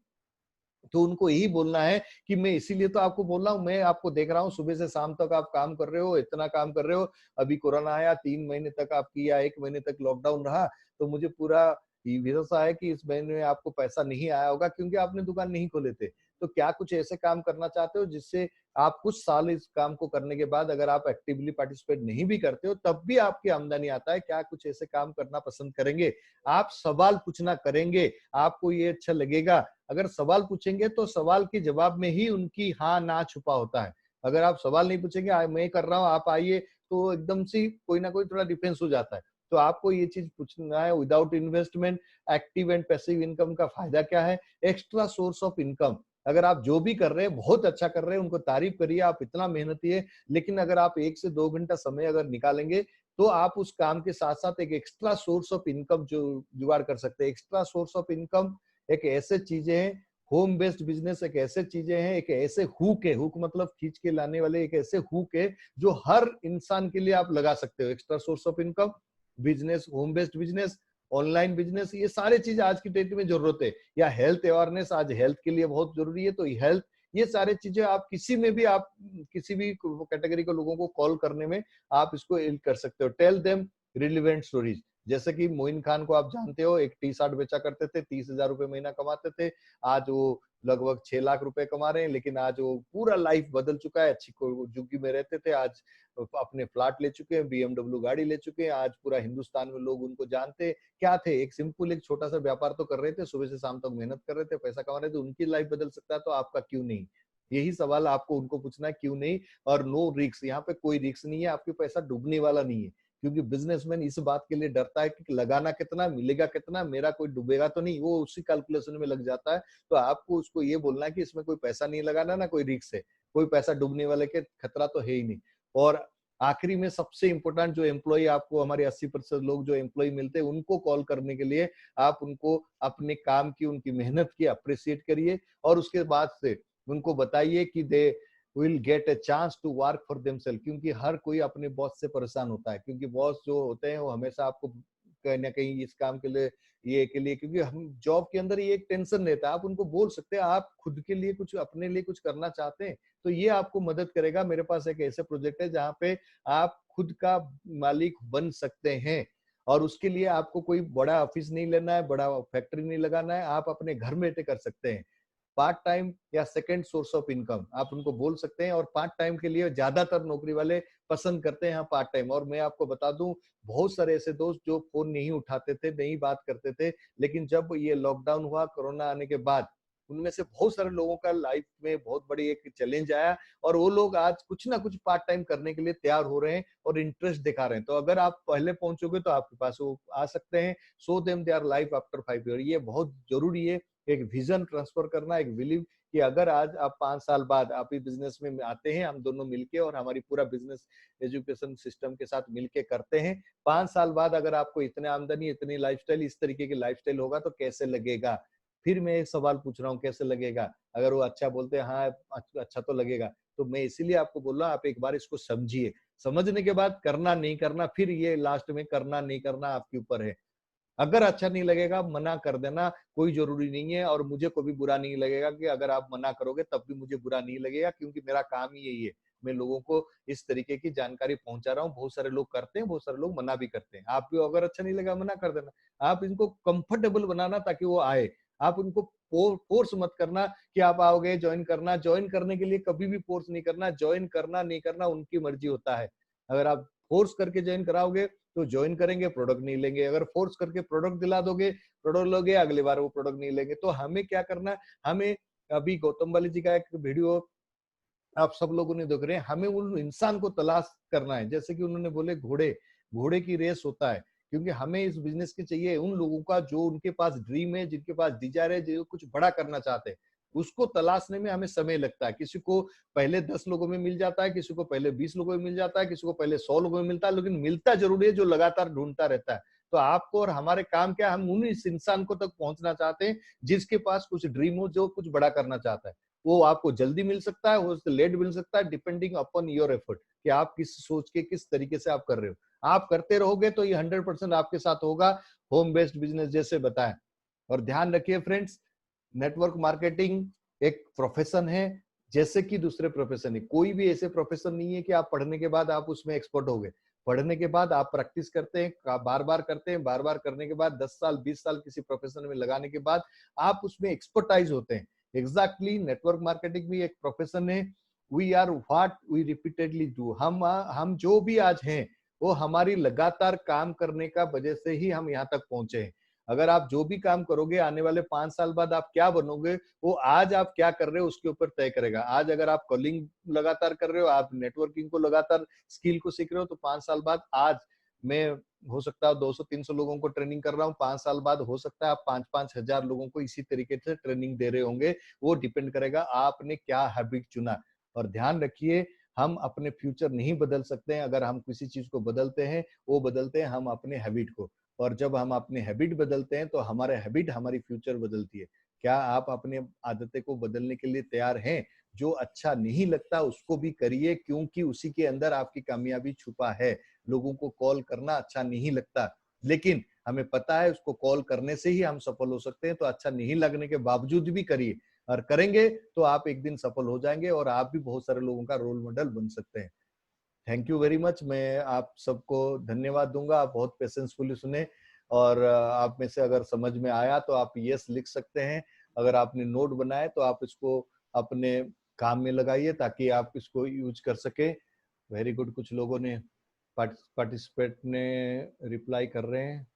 तो उनको यही बोलना है कि मैं इसीलिए तो आपको बोल रहा हूँ, मैं आपको देख रहा हूँ सुबह से शाम तक आप काम कर रहे हो, इतना काम कर रहे हो। अभी कोरोना आया, 3 महीने तक आप किया, 1 महीने तक लॉकडाउन रहा, तो मुझे पूरा भरोसा है कि इस महीने में आपको पैसा नहीं आया होगा क्योंकि आपने दुकान नहीं खोले थे। तो क्या कुछ ऐसे काम करना चाहते हो जिससे आप कुछ साल इस काम को करने के बाद अगर आप एक्टिवली पार्टिसिपेट नहीं भी करते हो तब भी आपकी आमदनी आता है, क्या कुछ ऐसे काम करना पसंद करेंगे? आप सवाल पूछना करेंगे, आपको ये अच्छा लगेगा। अगर सवाल पूछेंगे तो सवाल के जवाब में ही उनकी हाँ ना छुपा होता है। अगर आप सवाल नहीं पूछेंगे, मैं कर रहा हूँ आप आइए, तो एकदम से कोई ना कोई थोड़ा डिफेंस हो जाता है। तो आपको ये चीज पूछना है, without investment active and passive income का फायदा क्या है? Extra source of income. अगर आप जो भी कर रहे हैं बहुत अच्छा कर रहे हैं, उनको तारीफ करिए, आप इतना मेहनती है, लेकिन अगर आप 1 से 2 घंटा समय अगर निकालेंगे तो आप उस काम के साथ साथ एक एक्स्ट्रा सोर्स ऑफ इनकम जो जुगाड़ कर सकते हैं। एक्स्ट्रा सोर्स ऑफ इनकम एक ऐसे चीजें हैं, होम बेस्ड बिजनेस एक ऐसे चीजें हैं, एक ऐसे हुक है, हुक मतलब खींच के लाने वाले, एक ऐसे हुक है जो हर इंसान के लिए आप लगा सकते हो। Extra source of income, business, home based business, online business, ये सारे चीज आज की डेट में जरूरत है। या हेल्थ अवेयरनेस, आज हेल्थ के लिए बहुत जरूरी है, तो हेल्थ, ये सारे चीजें आप किसी में भी, आप किसी भी कैटेगरी के लोगों को कॉल करने में आप इसको कर सकते हो। Tell them relevant stories. जैसे कि मोइन खान को आप जानते हो, एक टी शर्ट बेचा करते थे, 30,000 रुपए महीना कमाते थे, आज वो लगभग 6 लाख रुपए कमा रहे हैं। लेकिन आज वो पूरा लाइफ बदल चुका है। अच्छी झुग्गी में रहते थे, आज अपने फ्लैट ले चुके हैं, BMW गाड़ी ले चुके हैं, आज पूरा हिंदुस्तान में लोग उनको जानते हैं। क्या थे? एक सिंपल एक छोटा सा व्यापार तो कर रहे थे, सुबह से शाम तक मेहनत कर रहे थे, पैसा कमा रहे थे। उनकी लाइफ बदल सकता है तो आपका क्यों नहीं? यही सवाल आपको उनको पूछना है, क्यों नहीं? और नो रिस्क, यहाँ पे कोई रिस्क नहीं है, आपके पैसा डूबने वाला नहीं है। क्योंकि बिजनेसमैन इस बात के लिए डरता है कि लगाना कितना, मिलेगा कितना, मेरा कोई डूबेगा तो नहीं, वो उसी कैलकुलेशन में लग जाता है। तो आपको उसको ये बोलना है कि इसमें कोई पैसा नहीं लगाना, ना कोई रिस्क है, कोई पैसा डूबने वाले के खतरा तो है ही नहीं। और आखिरी में सबसे इंपॉर्टेंट, जो एम्प्लॉय आपको, हमारे 80% लोग जो एम्प्लॉय मिलते हैं, उनको कॉल करने के लिए आप उनको अपने काम की, उनकी मेहनत की अप्रिशिएट करिए और उसके बाद से उनको बताइए कि they will get a chance to work for themselves. क्योंकि हर कोई अपने बॉस से परेशान होता है, क्योंकि बॉस जो होते हैं वो हमेशा आपको कहीं ना कहीं इस काम के लिए, ये के लिए, क्योंकि हम जॉब के अंदर ये एक टेंशन रहता है। आप उनको बोल सकते हैं आप खुद के लिए कुछ, अपने लिए कुछ करना चाहते हैं, तो ये आपको मदद करेगा। मेरे पास एक ऐसे प्रोजेक्ट है जहाँ पे आप खुद का मालिक बन सकते हैं, और उसके लिए आपको कोई बड़ा ऑफिस नहीं लेना है, बड़ा फैक्ट्री नहीं लगाना है, आप अपने घर में बैठे कर सकते हैं। पार्ट टाइम या सेकंड सोर्स ऑफ इनकम आप उनको बोल सकते हैं। और पार्ट टाइम के लिए ज्यादातर नौकरी वाले पसंद करते हैं पार्ट टाइम। और मैं आपको बता दूं, बहुत सारे ऐसे दोस्त जो फोन नहीं उठाते थे, नहीं बात करते थे, लेकिन जब ये लॉकडाउन हुआ, कोरोना आने के बाद, उनमें से बहुत सारे लोगों का लाइफ में बहुत बड़ी एक चैलेंज आया, और वो लोग आज कुछ ना कुछ पार्ट टाइम करने के लिए तैयार हो रहे हैं और इंटरेस्ट दिखा रहे हैं। तो अगर आप पहले पहुंचोगे तो आपके पास वो आ सकते हैं। Show them their life after 5 year, ये बहुत जरूरी है। एक विजन ट्रांसफर करना, एक बिलीव कि अगर आज आप 5 साल बाद आप इस बिजनेस में आते हैं, हम दोनों मिलके और हमारी पूरा बिजनेस एजुकेशन सिस्टम के साथ मिलके करते हैं, 5 साल बाद अगर आपको इतने आमदनी, इतनी लाइफस्टाइल, इस तरीके की लाइफस्टाइल होगा तो कैसे लगेगा? फिर मैं एक सवाल पूछ रहा हूँ, कैसे लगेगा? अगर वो अच्छा बोलते हैं, हाँ अच्छा तो लगेगा। तो मैं इसीलिए आपको बोल रहा हूँ, आप एक बार इसको समझिए। समझने के बाद करना नहीं करना, फिर ये लास्ट में करना नहीं करना आपके ऊपर है। अगर अच्छा नहीं लगेगा मना कर देना, कोई जरूरी नहीं है, और मुझे को भी बुरा नहीं लगेगा कि अगर आप मना करोगे तब भी मुझे बुरा नहीं लगेगा, क्योंकि मेरा काम ही यही है। मैं लोगों को इस तरीके की जानकारी पहुंचा रहा हूँ। बहुत सारे लोग करते हैं, बहुत सारे लोग मना भी करते हैं। आप भी अगर अच्छा नहीं लगा मना कर देना। आप इनको कंफर्टेबल बनाना ताकि वो आए। आप उनको फोर्स मत करना कि आप आओगे ज्वाइन करना। ज्वाइन करने के लिए कभी भी फोर्स नहीं करना। ज्वाइन करना नहीं करना उनकी मर्जी होता है। अगर आप फोर्स करके ज्वाइन कराओगे तो ज्वाइन करेंगे, प्रोडक्ट नहीं लेंगे। अगर फोर्स करके प्रोडक्ट दिला दोगे, प्रोडक्ट लोगे, अगली बार वो प्रोडक्ट नहीं लेंगे। तो हमें क्या करना है, हमें अभी गौतम बाली जी का एक वीडियो आप सब लोगों ने देख रहे हैं, हमें उन इंसान को तलाश करना है। जैसे कि उन्होंने बोले घोड़े, घोड़े की रेस होता है, क्योंकि हमें इस बिजनेस के चाहिए उन लोगों का जो उनके पास ड्रीम है, जिनके पास डिजायर है, जो कुछ बड़ा करना चाहते हैं। उसको तलाशने में हमें समय लगता है। किसी को पहले 10 लोगों में मिल जाता है, किसी को पहले 20 लोगों में मिल जाता है, किसी को पहले 100 लोगों में मिलता है, लेकिन मिलता जरूरी है जो लगातार ढूंढता रहता है। तो आपको और हमारे काम क्या, हम उन इस इंसान को तक पहुंचना चाहते हैं जिसके पास कुछ ड्रीम हो, जो कुछ बड़ा करना चाहता है। वो आपको जल्दी मिल सकता है, हो लेट मिल सकता है, डिपेंडिंग अपॉन योर एफर्ट, कि आप किस सोच के किस तरीके से आप कर रहे हो। आप करते रहोगे तो ये 100% आपके साथ होगा, होम बेस्ड बिजनेस जैसे बताएं। और ध्यान रखिए फ्रेंड्स, नेटवर्क मार्केटिंग एक प्रोफेशन है, जैसे कि दूसरे प्रोफेशन है। कोई भी ऐसे प्रोफेशन नहीं है कि आप पढ़ने के बाद आप उसमें एक्सपर्ट हो गए। पढ़ने के बाद आप प्रैक्टिस करते हैं, बार बार करते हैं, बार बार करने के बाद 10 साल 20 साल किसी प्रोफेशन में लगाने के बाद आप उसमें एक्सपर्टाइज होते हैं। एग्जैक्टली नेटवर्क मार्केटिंग भी एक प्रोफेशन है। We are what we repeatedly do. हम जो भी आज हैं वो हमारी लगातार काम करने का वजह से ही हम यहाँ तक पहुंचे हैं। अगर आप जो भी काम करोगे, आने वाले 5 साल बाद आप क्या बनोगे, वो आज आप क्या कर रहे हो उसके ऊपर तय करेगा। आज अगर आप कॉलिंग लगातार कर रहे हो, आप नेटवर्किंग को लगातार स्किल को सीख रहे हो, तो 5 साल बाद आज मैं हो सकता है 200-300 लोगों को ट्रेनिंग कर रहा हूँ। 5 साल बाद हो सकता है आप 5-5 हजार लोगों को इसी तरीके से ट्रेनिंग दे रहे होंगे। वो डिपेंड करेगा आपने क्या हैबिट चुना। और ध्यान रखिए, हम अपने फ्यूचर नहीं बदल सकते हैं। अगर हम किसी चीज को बदलते हैं, वो बदलते हैं हम अपने हैबिट को। और जब हम अपने हैबिट बदलते हैं तो हमारे हैबिट हमारी फ्यूचर बदलती है। क्या आप अपने आदतें को बदलने के लिए तैयार हैं? जो अच्छा नहीं लगता उसको भी करिए, क्योंकि उसी के अंदर आपकी कामयाबी छुपा है। लोगों को कॉल करना अच्छा नहीं लगता, लेकिन हमें पता है उसको कॉल करने से ही हम सफल हो सकते हैं। तो अच्छा नहीं लगने के बावजूद भी करिए, और करेंगे तो आप एक दिन सफल हो जाएंगे और आप भी बहुत सारे लोगों का रोल मॉडल बन सकते हैं। Thank you very much. मैं आप सबको धन्यवाद दूंगा, आप बहुत पेशेंसफुली सुने। और आप में से अगर समझ में आया तो आप यस लिख सकते हैं। अगर आपने नोट बनाए तो आप इसको अपने काम में लगाइए ताकि आप इसको यूज कर सके। Very good. कुछ लोगों ने पार्टिसिपेट ने रिप्लाई कर रहे हैं।